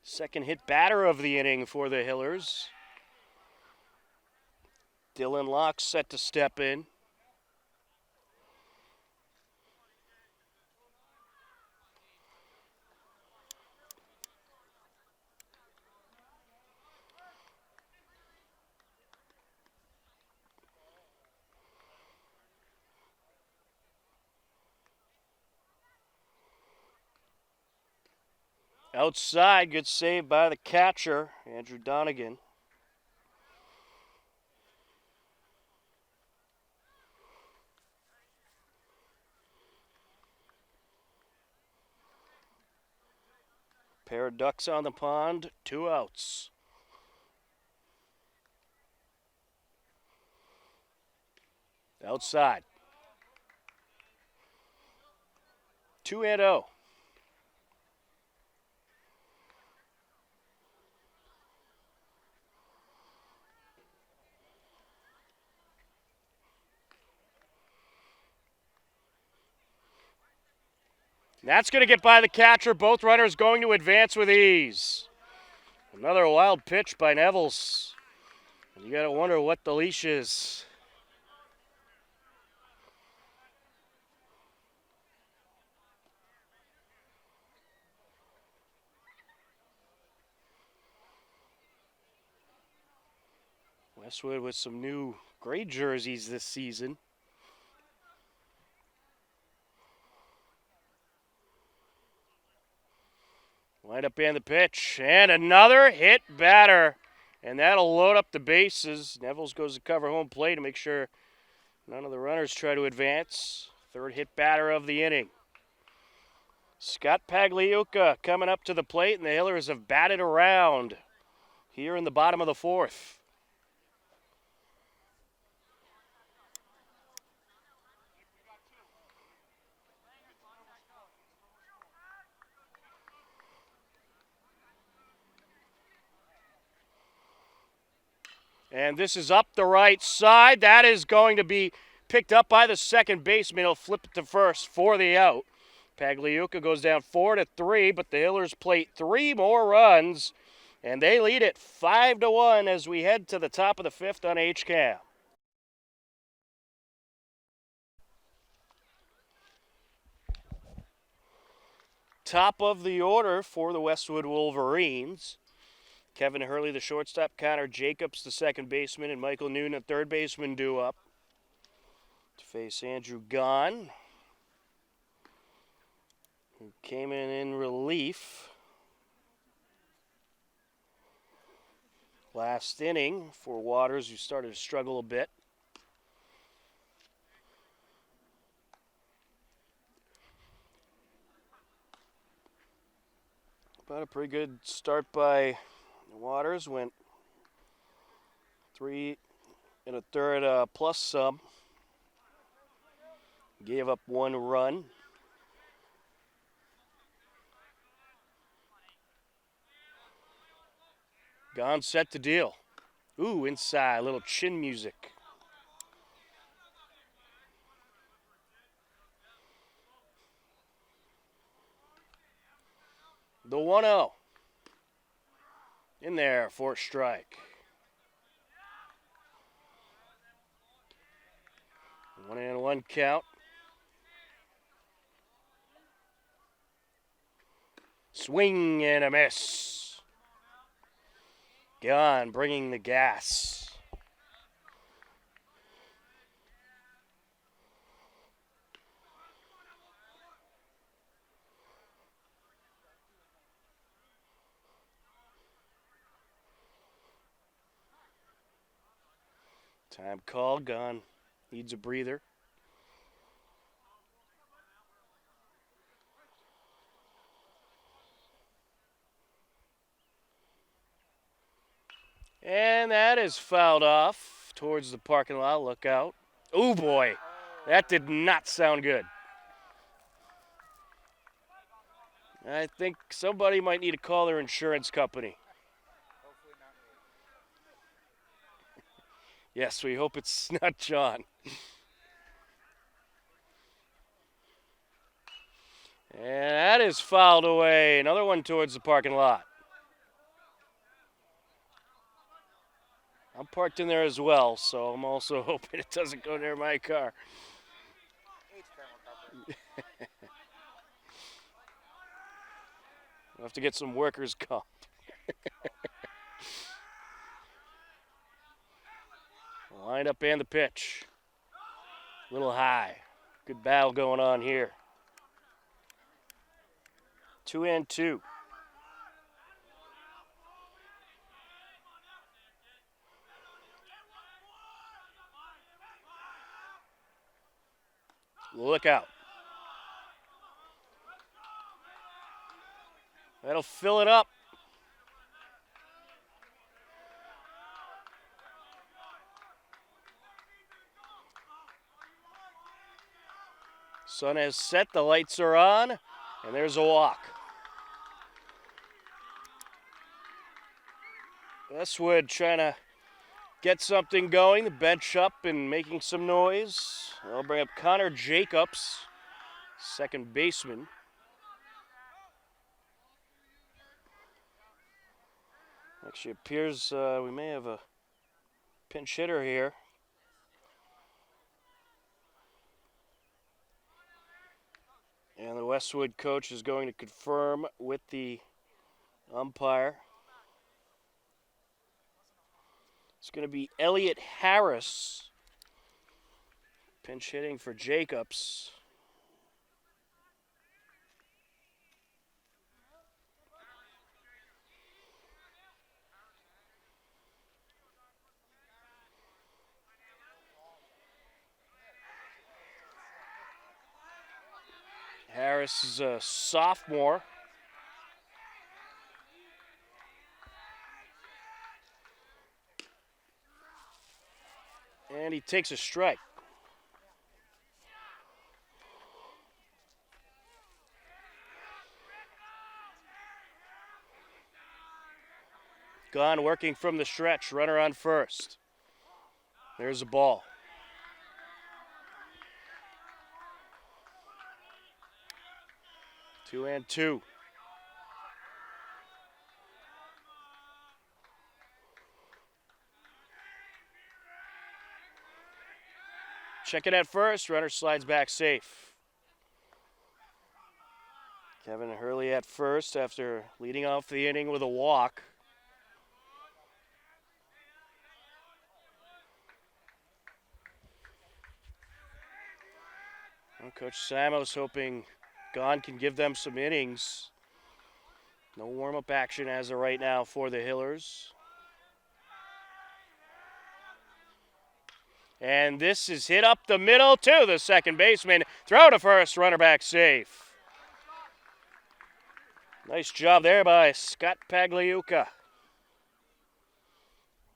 Second hit batter of the inning for the Hillers. Dylan Locke set to step in. Outside, good save by the catcher, Andrew Donegan. Pair of ducks on the pond, 2 outs. Outside. 2-0. That's going to get by the catcher. Both runners going to advance with ease. Another wild pitch by Nevels. You got to wonder what the leash is. Westwood with some new gray jerseys this season. Wind up and the pitch, and another hit batter. And that'll load up the bases. Nevels goes to cover home plate to make sure none of the runners try to advance. Third hit batter of the inning. Scott Pagliuca coming up to the plate, and the Hillers have batted around here in the bottom of the 4th. And this is up the right side. That is going to be picked up by the second baseman. He'll flip it to first for the out. Pagliuca goes down 4-3, but the Hillers plate 3 more runs, and they lead it 5-1 as we head to the top of the 5th on HCAM. Top of the order for the Westwood Wolverines. Kevin Hurley, the shortstop, Connor Jacobs, the second baseman, and Michael Noonan, the third baseman, due up to face Andrew Gahn, who came in relief last inning for Waters, who started to struggle a bit. But a pretty good start by Waters. Went 3 1/3 plus some. Gave up 1 run. Gone set to deal. Ooh, inside, little chin music. The 1-0. In there for a strike. 1-1 count. Swing and a miss. Gone, bringing the gas. Time call, Gone. Needs a breather. And that is fouled off towards the parking lot. Look out. Oh boy, that did not sound good. I think somebody might need to call their insurance company. Yes, we hope it's not John. And that is fouled away. Another one towards the parking lot. I'm parked in there as well, so I'm also hoping it doesn't go near my car. We'll have to get some workers' comp. Lined up and the pitch. A little high. Good battle going on here. 2-2. Look out. That'll fill it up. Sun has set, the lights are on, and there's a walk. Westwood trying to get something going, the bench up and making some noise. They'll bring up Connor Jacobs, second baseman. Actually appears we may have a pinch hitter here. And the Westwood coach is going to confirm with the umpire. It's going to be Elliot Harris pinch hitting for Jacobs. Harris is a sophomore. And he takes a strike. Gone working from the stretch, runner on first. There's the ball. Two and two. Check it at first. Runner slides back safe. Kevin Hurley at first after leading off the inning with a walk. Well, Coach Samos hoping Gahn can give them some innings. No warm-up action as of right now for the Hillers. And this is hit up the middle to the second baseman. Throw to first, runner back safe. Nice job there by Scott Pagliuca.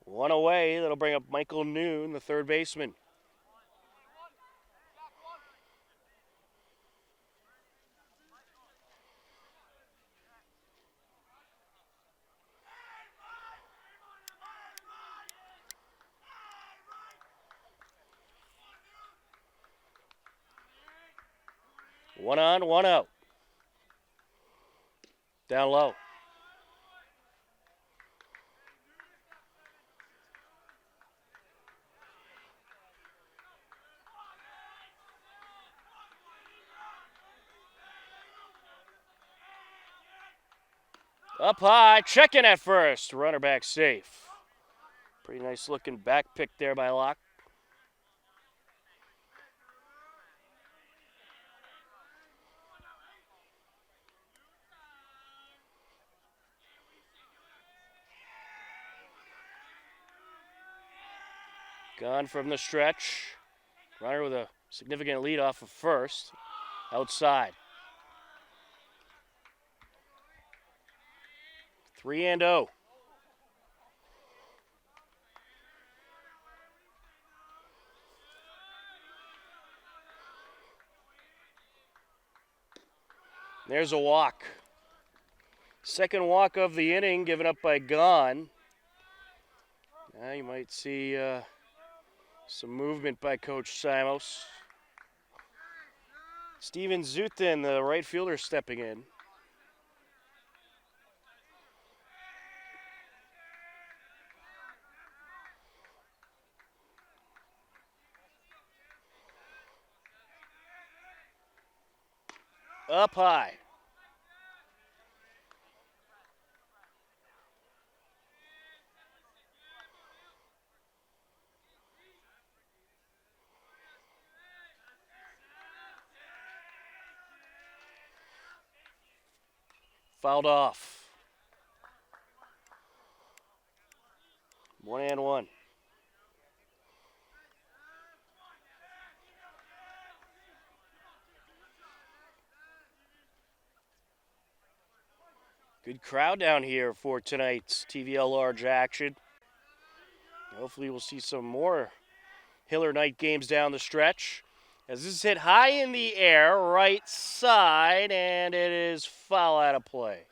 One away. That'll bring up Michael Noon, the third baseman. One on, one out. Down low. Up high, checking at first. Runner back safe. Pretty nice looking back pick there by Locke. Gone from the stretch. Runner with a significant lead off of first. Outside. 3-0. There's a walk. Second walk of the inning given up by Gahn. Now you might see some movement by Coach Samos. Steven Zutin, the right fielder, stepping in. Up high. Fouled off. 1-1. Good crowd down here for tonight's TVL large action. Hopefully we'll see some more Hiller night games down the stretch. As this is hit high in the air, right side, and it is foul out of play.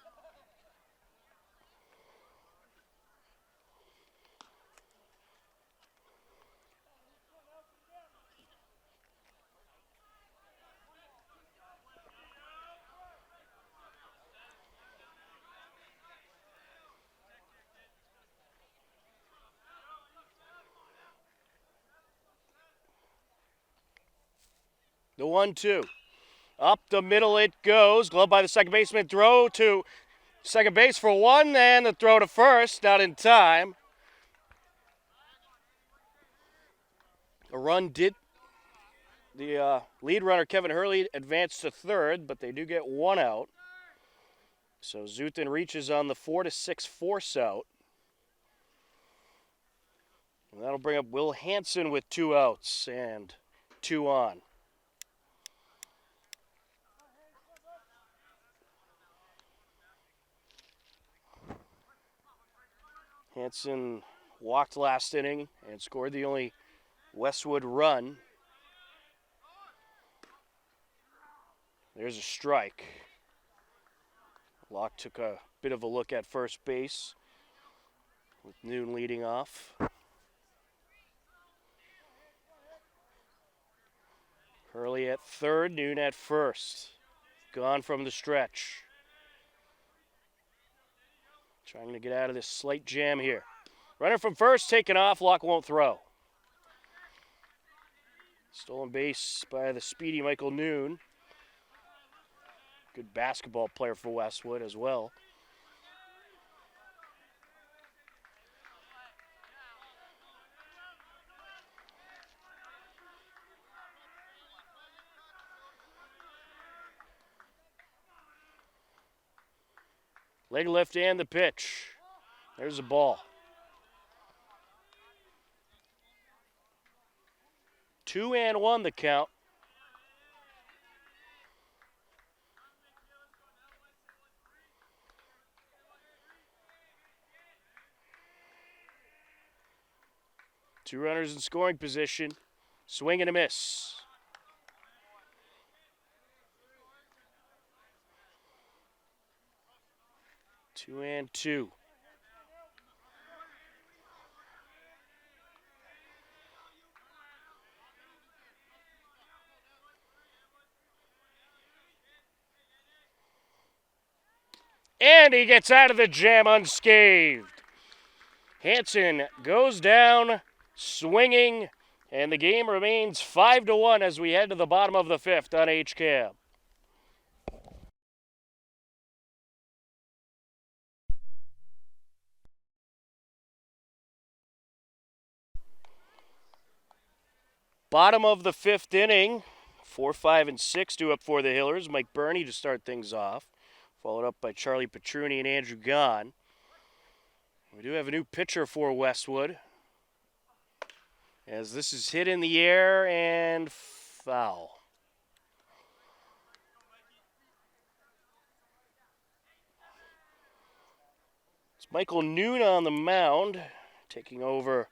The 1-2. Up the middle it goes. Glove by the second baseman. Throw to second base for one, and the throw to first. Not in time. A run did. The lead runner, Kevin Hurley, advanced to third, but they do get one out. So Zutin reaches on the 4-6 force out. And that'll bring up Will Hansen with 2 outs and 2 on. Hansen walked last inning and scored the only Westwood run. There's a strike. Locke took a bit of a look at first base with Noon leading off. Ellie at third, Noon at first. Gone from the stretch. Trying to get out of this slight jam here. Runner from first, taken off. Locke won't throw. Stolen base by the speedy Michael Noon. Good basketball player for Westwood as well. Leg lift and the pitch. There's the ball. 2-1 the count. Two runners in scoring position. Swing and a miss. Two and two. And he gets out of the jam unscathed. Hansen goes down swinging, and the game remains 5-1 as we head to the bottom of the fifth on HCAM. Bottom of the fifth inning, 4, 5, and 6 due up for the Hillers. Mike Burney to start things off, followed up by Charlie Petruni and Andrew Gahn. We do have a new pitcher for Westwood, as this is hit in the air and foul. It's Michael Noon on the mound, taking over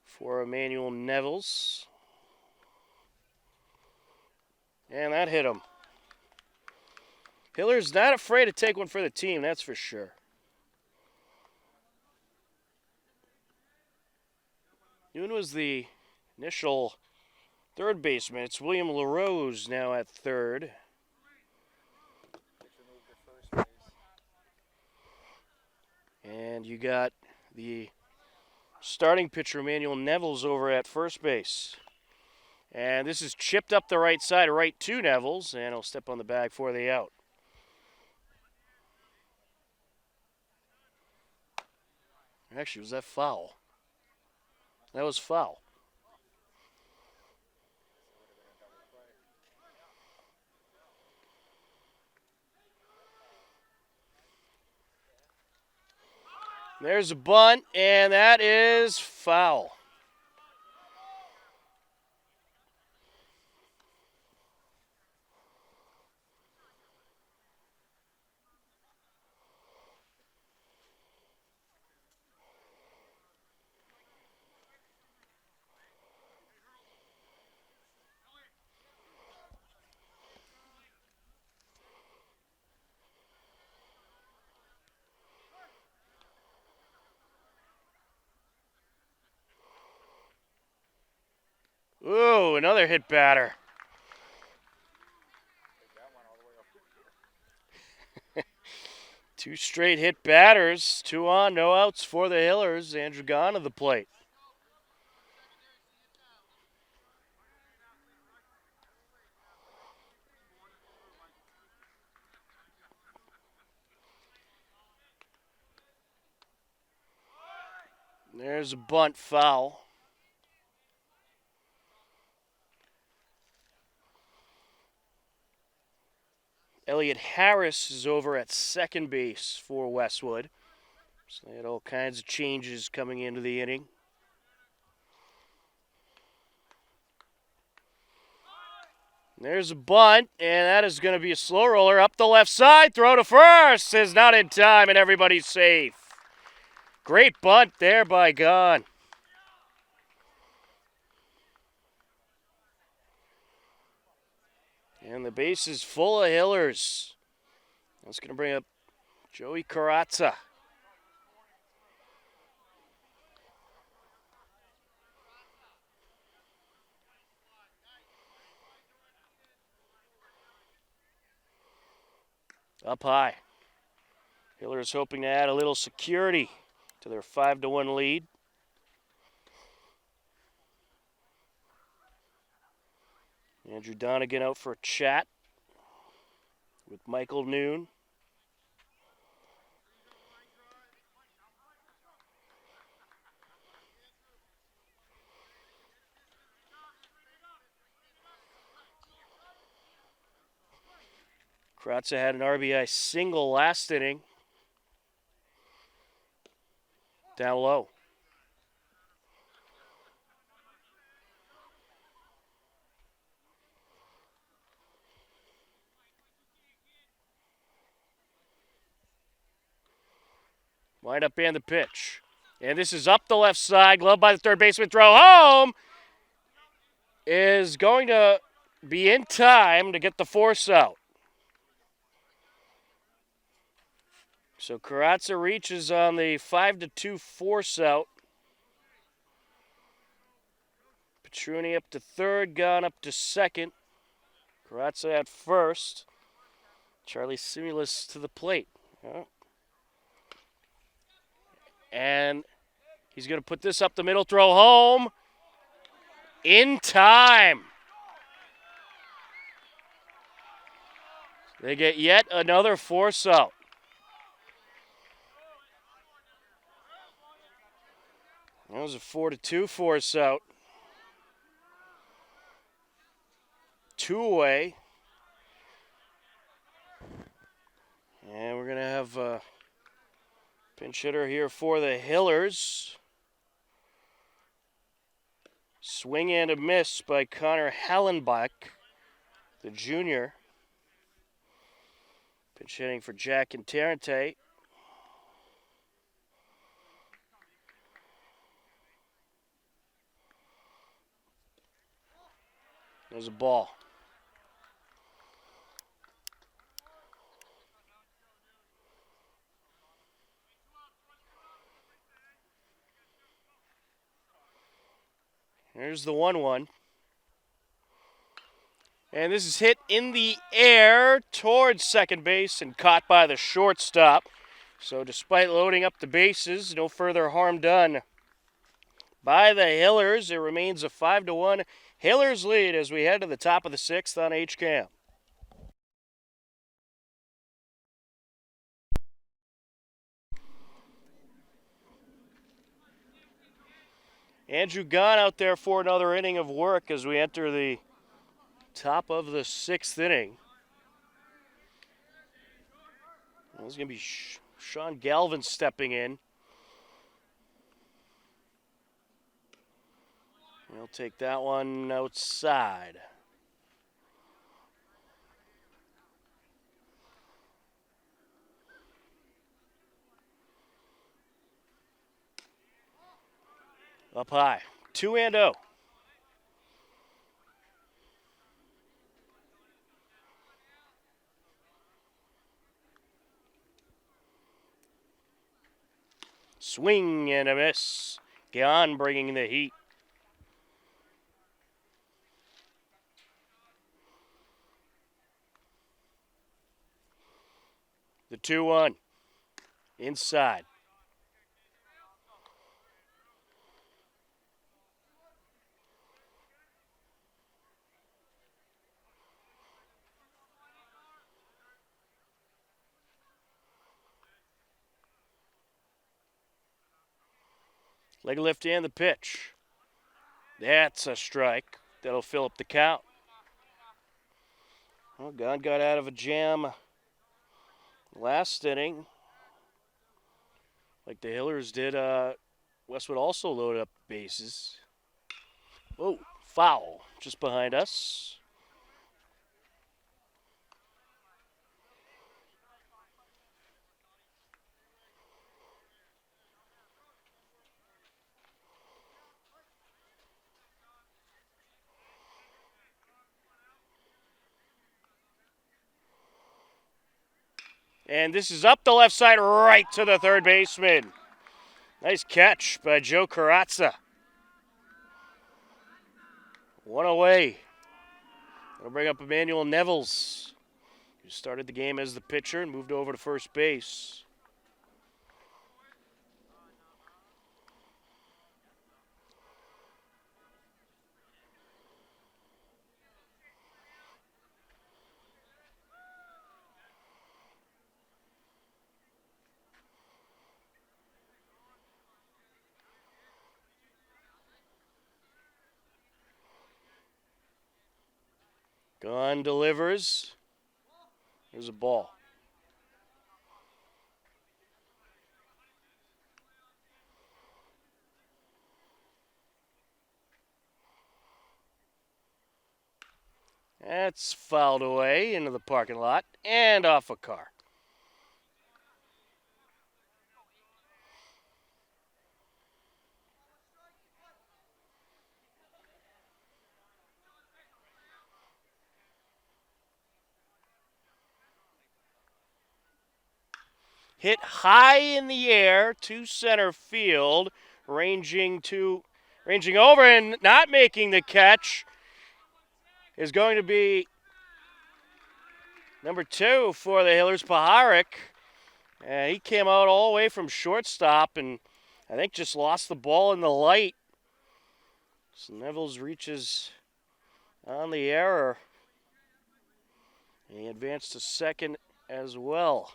for Emmanuel Nevels. And that hit him. Hiller's not afraid to take one for the team, that's for sure. Noon was the initial third baseman. It's William LaRose now at third. And you got the starting pitcher, Emmanuel Nevels, over at first base. And this is chipped up the right side, right to Nevels, and he'll step on the bag for the out. Actually, was that foul? That was foul. There's a bunt, and that is foul. Ooh, another hit batter. Two straight hit batters, 2 on, no outs for the Hillers. Andrew Gahn to the plate. There's a bunt, foul. Elliot Harris is over at second base for Westwood. So they had all kinds of changes coming into the inning. There's a bunt, and that is going to be a slow roller up the left side. Throw to first is not in time, and everybody's safe. Great bunt there by Gahn. And the base is full of Hillers. That's going to bring up Joey Carazza. Up high. Hillers hoping to add a little security to their 5-1 lead. Andrew Donegan out for a chat with Michael Noon. Kratza had an RBI single last inning. Down low. Wind up and the pitch. And this is up the left side. Glove by the third baseman. Throw home. Is going to be in time to get the force out. So Kratza reaches on the 5-2 force out. Petruni up to third, Gunn up to second. Kratza at first. Charlie Simulus to the plate. And he's going to put this up the middle, throw home. In time. They get yet another force out. That was a 4-2 force out. 2 away. And we're going to have a pinch hitter here for the Hillers. Swing and a miss by Connor Hallenbach, the junior. Pinch hitting for Jack and Tarrante. There's a ball. Here's the 1-1. And this is hit in the air towards second base and caught by the shortstop. So despite loading up the bases, no further harm done by the Hillers. It remains a 5-1 Hillers lead as we head to the top of the 6th on HCAM. Andrew Gunn out there for another inning of work as we enter the top of the 6th inning. This is going to be Sean Galvin stepping in. He'll take that one outside. Up high, 2-0. Swing and a miss. Guion bringing the heat. The 2-1. Inside. Leg lift and the pitch. That's a strike. That'll fill up the count. Well, Gunn got out of a jam last inning. Like the Hillers did, Westwood also loaded up bases. Oh, foul just behind us. And this is up the left side, right to the third baseman. Nice catch by Joe Kratza. One away. That'll bring up Emmanuel Nevels. He started the game as the pitcher and moved over to first base. Gone delivers. There's a ball. That's fouled away into the parking lot and off a car. Hit high in the air to center field, ranging over and not making the catch is going to be number 2 for the Hillers, Paharic. He came out all the way from shortstop and I think just lost the ball in the light. So Nevels reaches on the error. He advanced to second as well.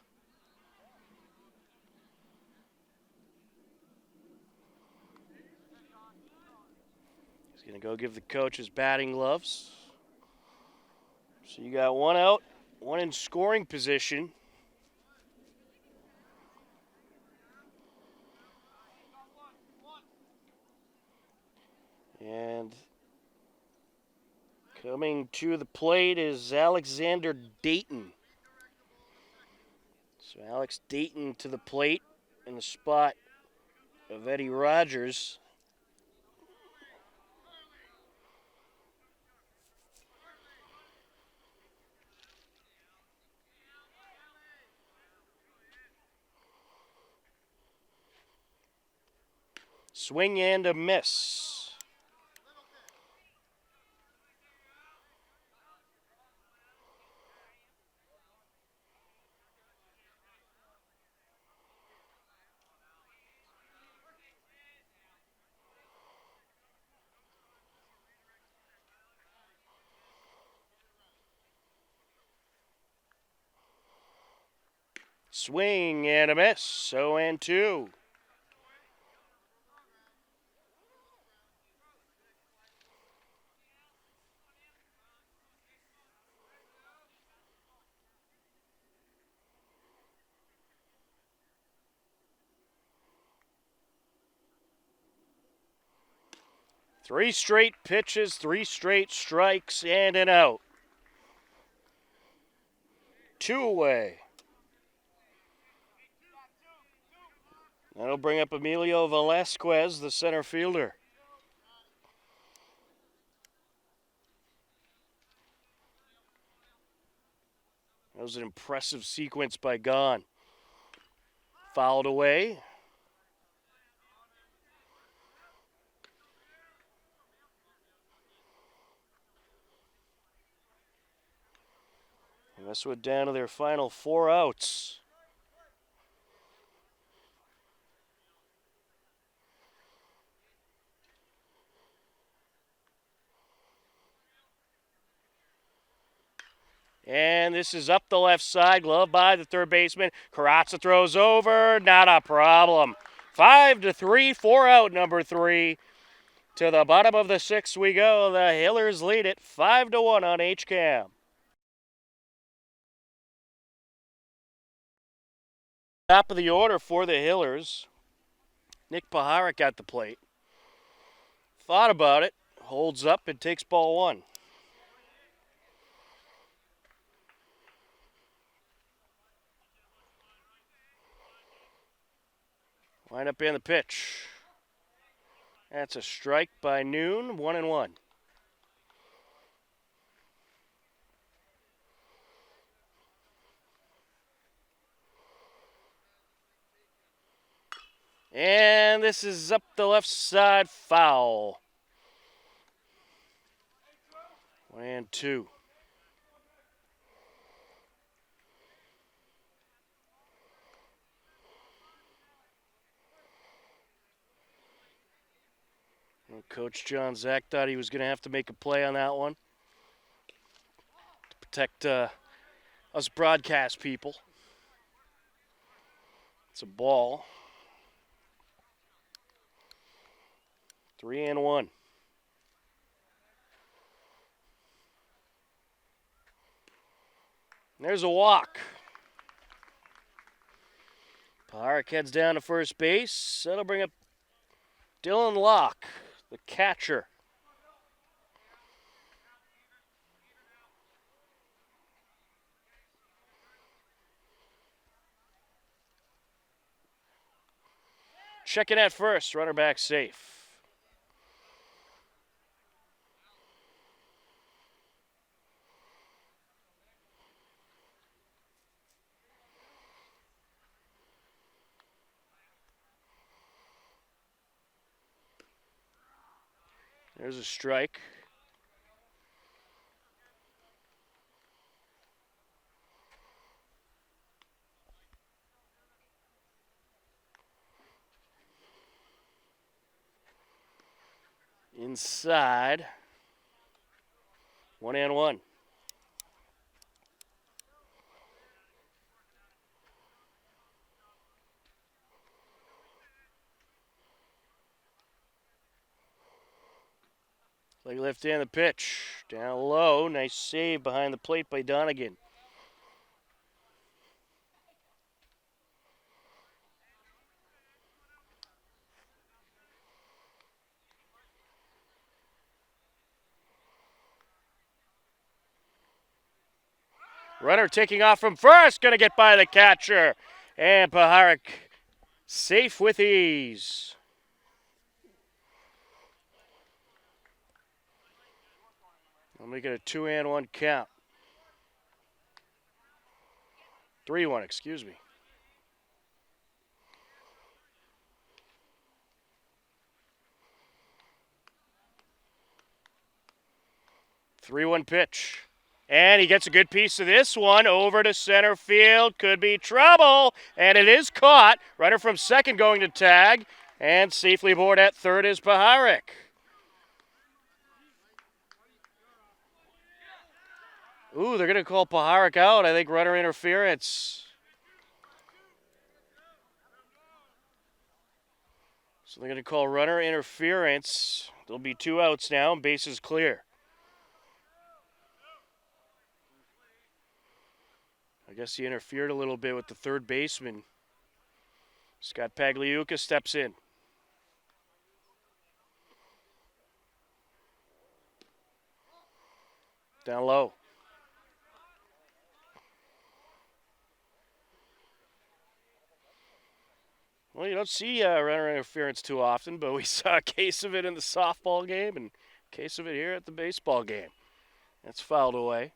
He's going to go give the coach his batting gloves. So you got one out, one in scoring position. And coming to the plate is Alexander Dayton. So Alex Dayton to the plate in the spot of Eddie Rogers. Swing and a miss. Swing and a miss. 0-2. Three straight pitches, 3 straight strikes, and an out. 2 away. That'll bring up Emilio Velasquez, the center fielder. That was an impressive sequence by Gahn. Fouled away. Westwood down to their final 4 outs. And this is up the left side, glove by the third baseman. Carazza throws over, not a problem. 5-3, 4 out, number 3. To the bottom of the 6th we go. The Hillers lead it 5-1 on HCAM. Top of the order for the Hillers. Nick Paharic at the plate. Thought about it, holds up and takes ball 1. Line up in the pitch. That's a strike by Noon, 1-1. And this is up the left side, foul. 1-2. Coach John Zach thought he was going to have to make a play on that one to protect us broadcast people. It's a ball. 3-1. There's a walk. Paharic heads down to first base. That'll bring up Dylan Locke, the catcher. Checking at first, runner back safe. There's a strike. Inside. 1-1. Leg lift in the pitch. Down low. Nice save behind the plate by Donegan. Runner taking off from first. Going to get by the catcher. And Paharic safe with ease. I'll make it a 2-1 count. 3-1, excuse me. Three-one pitch. And he gets a good piece of this one over to center field. Could be trouble. And it is caught. Runner from second going to tag. And safely aboard at third is Paharic. Ooh, they're going to call Paharic out. I think runner interference. So they're going to call runner interference. There'll be 2 outs now and bases clear. I guess he interfered a little bit with the third baseman. Scott Pagliuca steps in. Down low. Well, you don't see runner interference too often, but we saw a case of it in the softball game and a case of it here at the baseball game. That's fouled away.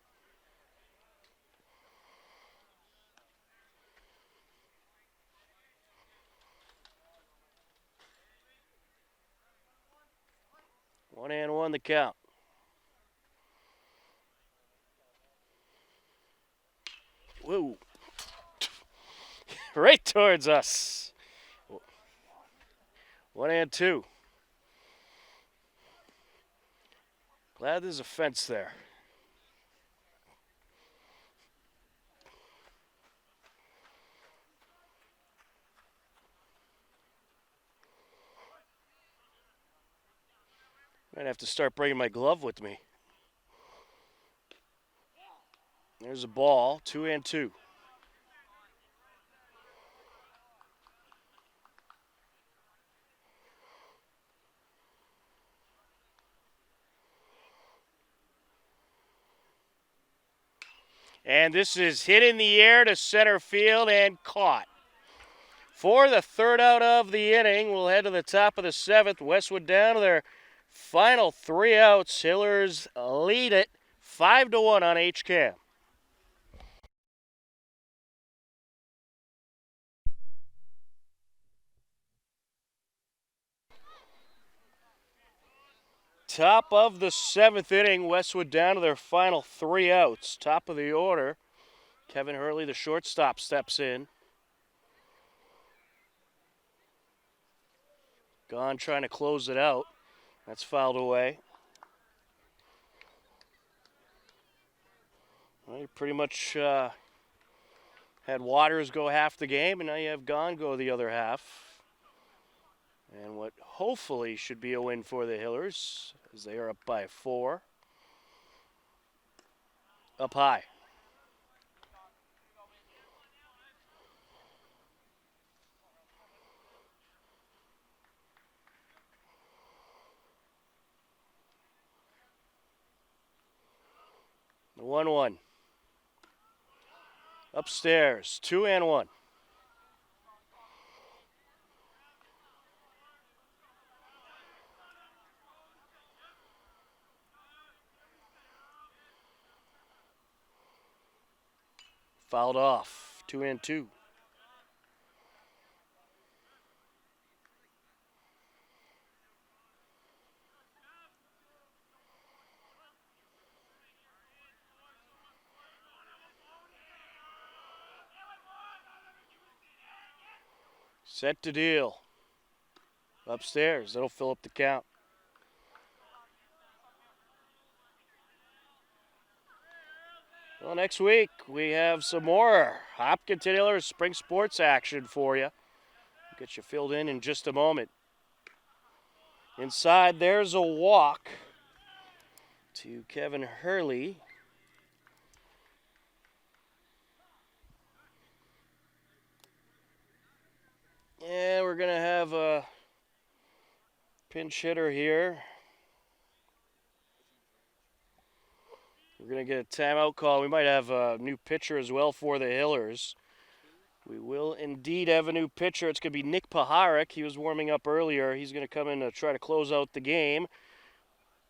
One and one the count. Whoa. Right towards us. 1-2. Glad there's a fence there. Might have to start bringing my glove with me. There's a ball, 2-2. And this is hit in the air to center field and caught. For the third out of the inning, we'll head to the top of the 7th. Westwood down to their final 3 outs. Hillers lead it 5-1 on HCAM. Top of the 7th inning, Westwood down to their final 3 outs. Top of the order, Kevin Hurley, the shortstop, steps in. Gone trying to close it out. That's fouled away. Well, you pretty much had Waters go half the game, and now you have Gone go the other half. And what hopefully should be a win for the Hillers, as they are up by 4. Up high. The 1-1. Upstairs, 2-1. Fouled off, 2-2. Set to deal. Upstairs, that'll fill up the count. Well, next week we have some more Hopkinton Hillers spring sports action for you. Get you filled in just a moment. Inside, there's a walk to Kevin Hurley. Yeah, we're going to have a pinch hitter here. We're going to get a timeout call. We might have a new pitcher as well for the Hillers. We will indeed have a new pitcher. It's going to be Nick Paharik. He was warming up earlier. He's going to come in to try to close out the game.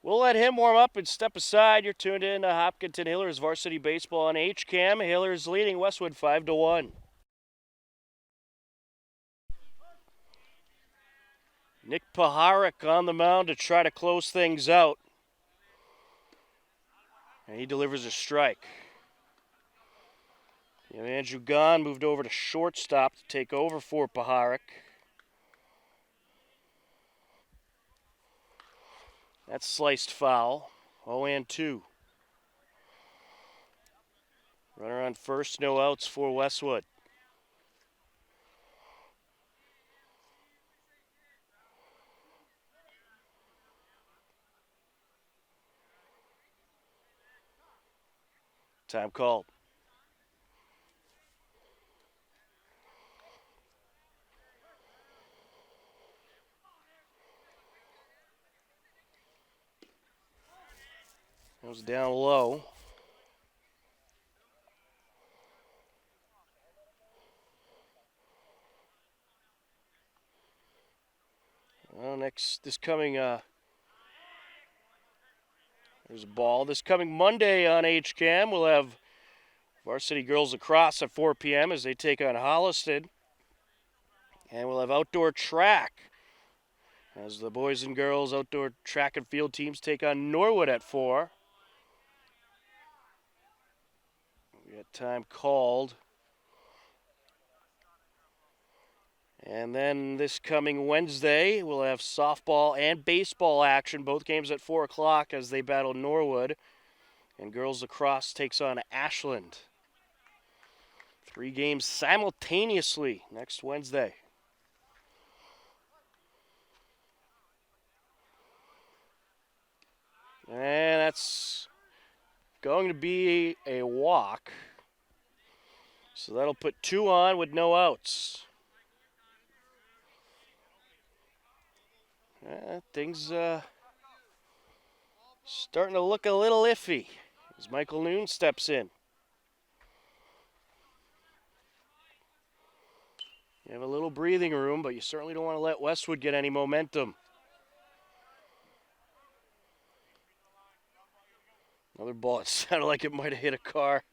We'll let him warm up and step aside. You're tuned in to Hopkinton Hillers Varsity Baseball on HCAM. Hillers leading Westwood 5-1. Nick Paharik on the mound to try to close things out. And he delivers a strike. Andrew Gahn moved over to shortstop to take over for Paharik. That's sliced foul. 0-2. Runner on first, no outs for Westwood. Time called. It was down low. Well, this coming, there's a ball. This coming Monday on HCAM, we'll have Varsity Girls Lacrosse at 4 p.m. as they take on Holliston. And we'll have outdoor track as the boys and girls outdoor track and field teams take on Norwood at 4. We got time called. And then this coming Wednesday, we'll have softball and baseball action, both games at 4 o'clock as they battle Norwood. And girls lacrosse takes on Ashland. 3 games simultaneously next Wednesday. And that's going to be a walk. So that'll put 2 on with no outs. Things starting to look a little iffy as Michael Noon steps in. You have a little breathing room, but you certainly don't want to let Westwood get any momentum. Another ball. It sounded like it might have hit a car.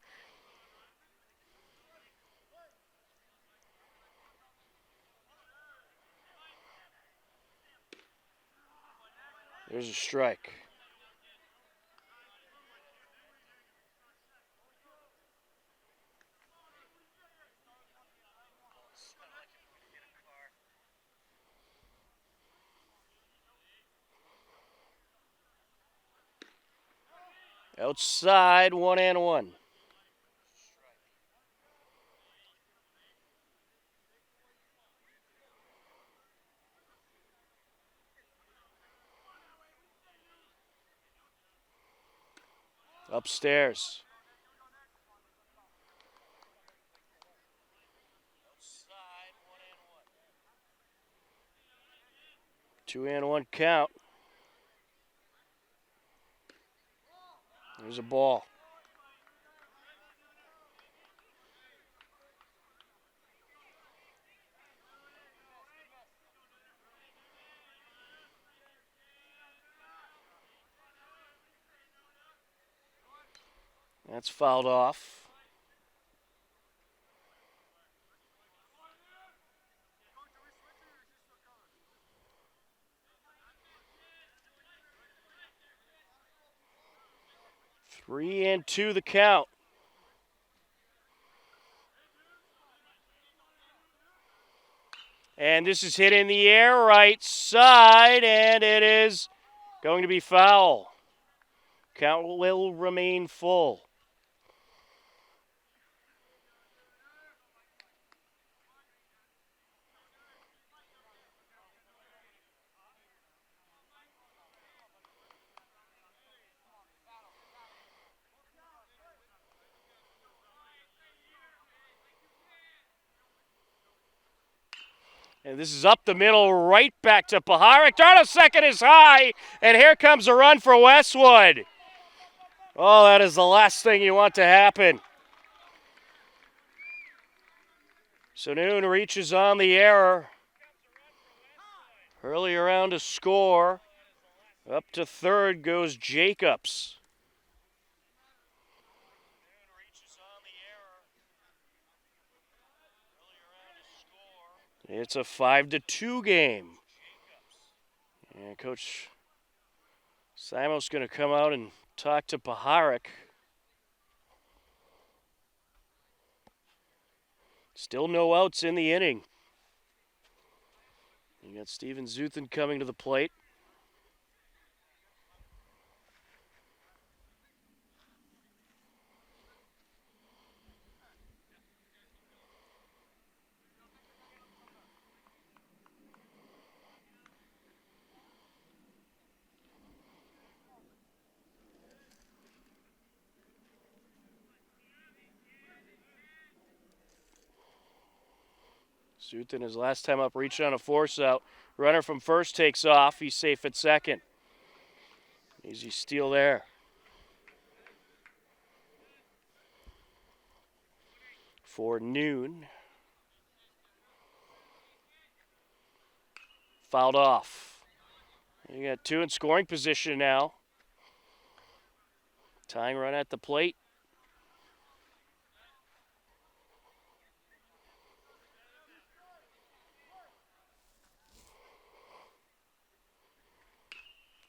There's a strike. Outside, 1-1. Upstairs. 2-1 count. There's a ball. That's fouled off. Three and two the count. And this is hit in the air, right side, and it is going to be foul. Count will remain full. And this is up the middle, right back to Paharik. Darno second is high, and here comes a run for Westwood. Oh, that is the last thing you want to happen. So Noon reaches on the error. Early around to score. Up to third goes Jacobs. It's a 5-2 game. And Coach Simo's going to come out and talk to Paharik. Still no outs in the inning. You got Steven Zuthan coming to the plate. Zuthan, his last time up, reached on a force out. Runner from first takes off. He's safe at second. Easy steal there. For Noon. Fouled off. You got two in scoring position now. Tying run at the plate.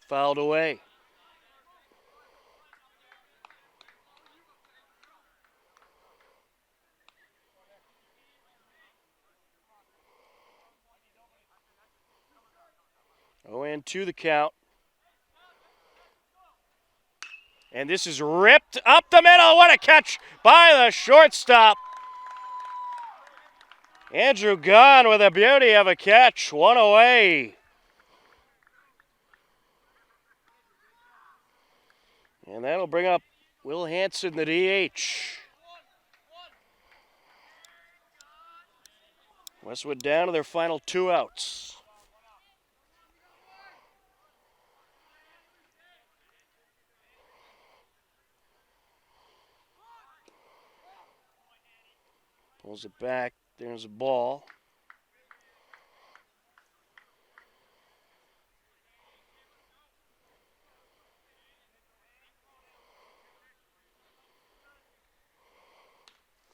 Fouled away. Oh, and 2 the count. And this is ripped up the middle. What a catch by the shortstop. Andrew Gunn with a beauty of a catch. One away. And that'll bring up Will Hanson, the DH. Westwood down to their final 2 outs. Pulls it back. There's a ball.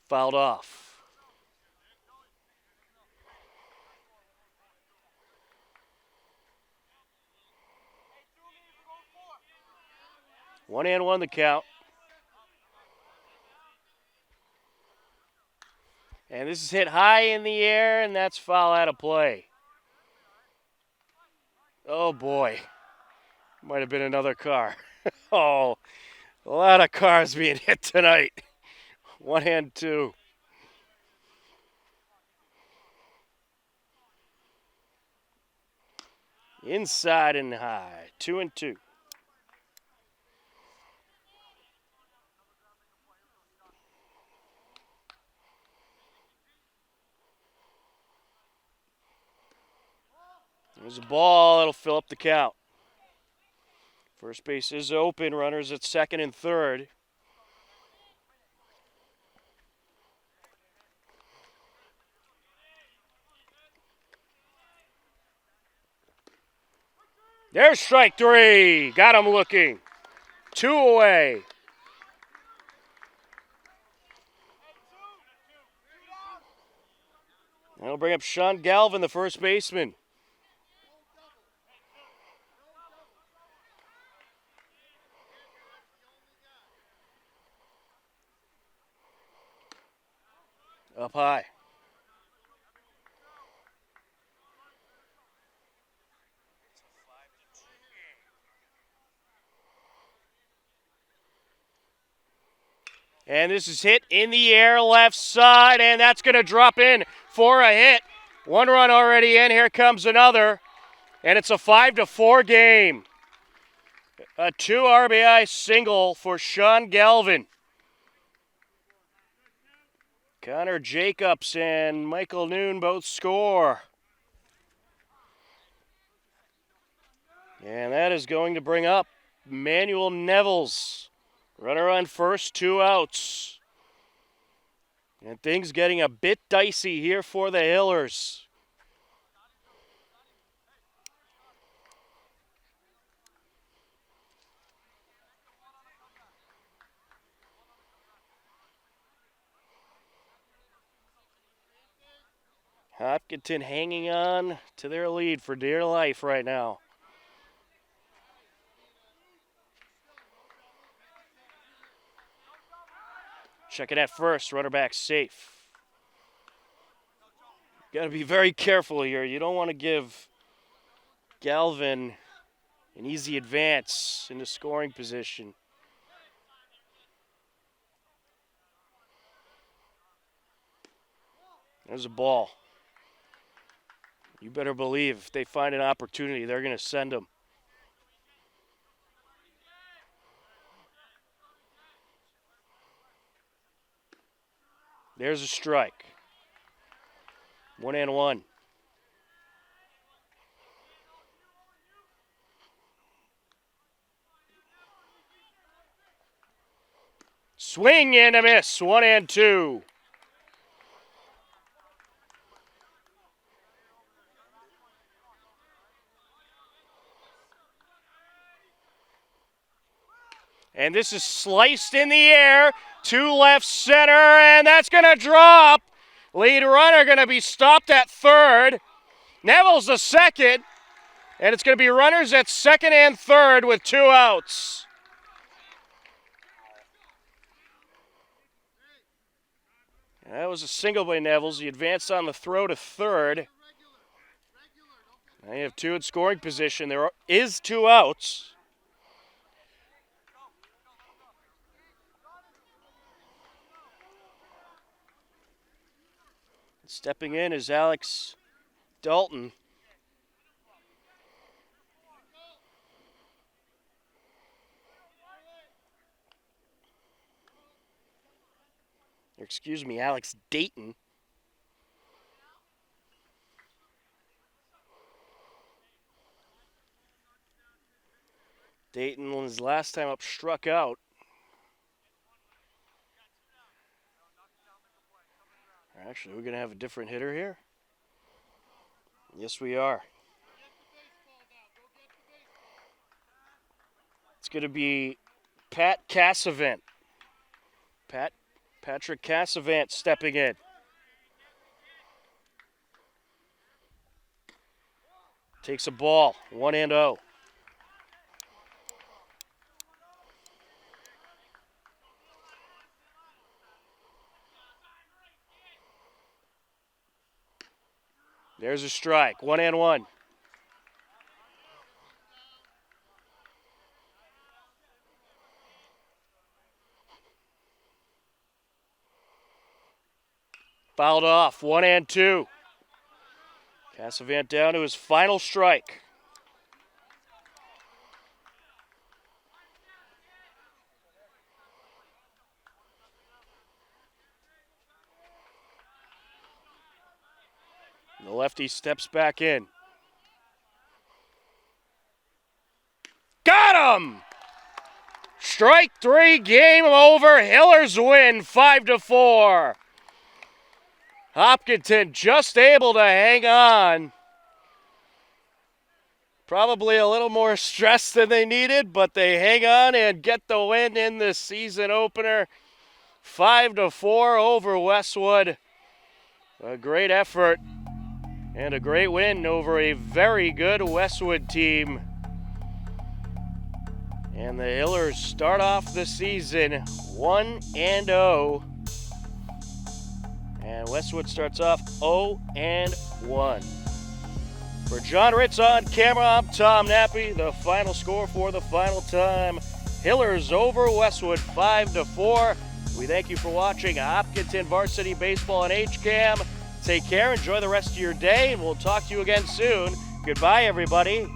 Fouled off. One and one the count. And this is hit high in the air, and that's foul out of play. Oh, boy. Might have been another car. Oh, A lot of cars being hit tonight. 1 and 2. Inside and high. 2 and 2. There's a ball. It'll fill up the count. First base is open. Runners at second and third. There's strike 3. Got him looking. 2 away. That'll bring up Sean Galvin, the first baseman. Up high. And this is hit in the air, left side, and that's going to drop in for a hit. 1 run already in. Here comes another. And it's a 5-4 game. A 2 RBI single for Sean Galvin. Connor Jacobs and Michael Noon both score. And that is going to bring up Manuel Nevels. Runner on first, 2 outs. And things getting a bit dicey here for the Hillers. Hopkinton hanging on to their lead for dear life right now. Checking at first, runner back safe. Got to be very careful here. You don't want to give Galvin an easy advance into scoring position. There's a ball. You better believe if they find an opportunity, they're going to send him. There's a strike. 1 and 1. Swing and a miss. 1 and 2. And this is sliced in the air to left center, and that's going to drop. Lead runner going to be stopped at third. Neville's the second, and it's going to be runners at second and third with 2 outs. And that was a single by Neville's. He advanced on the throw to third. Now you have 2 in scoring position. There is 2 outs. Stepping in is Alex Dalton. Excuse me, Alex Dayton. Dayton, his last time up, struck out. Actually, we're going to have a different hitter here. Yes, we are. It's going to be Pat Cassavant. Patrick Cassavant stepping in. Takes a ball, 1 and 0. There's a strike, 1 and 1. Fouled off, 1-2. Cassavant down to his final strike. The lefty steps back in. Got him! Strike 3, game over. Hillers win 5-4. Hopkinton just able to hang on. Probably a little more stress than they needed, but they hang on and get the win in the season opener. 5-4 over Westwood. A great effort and a great win over a very good Westwood team. And the Hillers start off the season 1-0. And Westwood starts off 0-1. For John Ritz on camera, I'm Tom Nappy. The final score for the final time. Hillers over Westwood 5-4. We thank you for watching Hopkinton Varsity Baseball on HCAM. Take care, enjoy the rest of your day, and we'll talk to you again soon. Goodbye, everybody.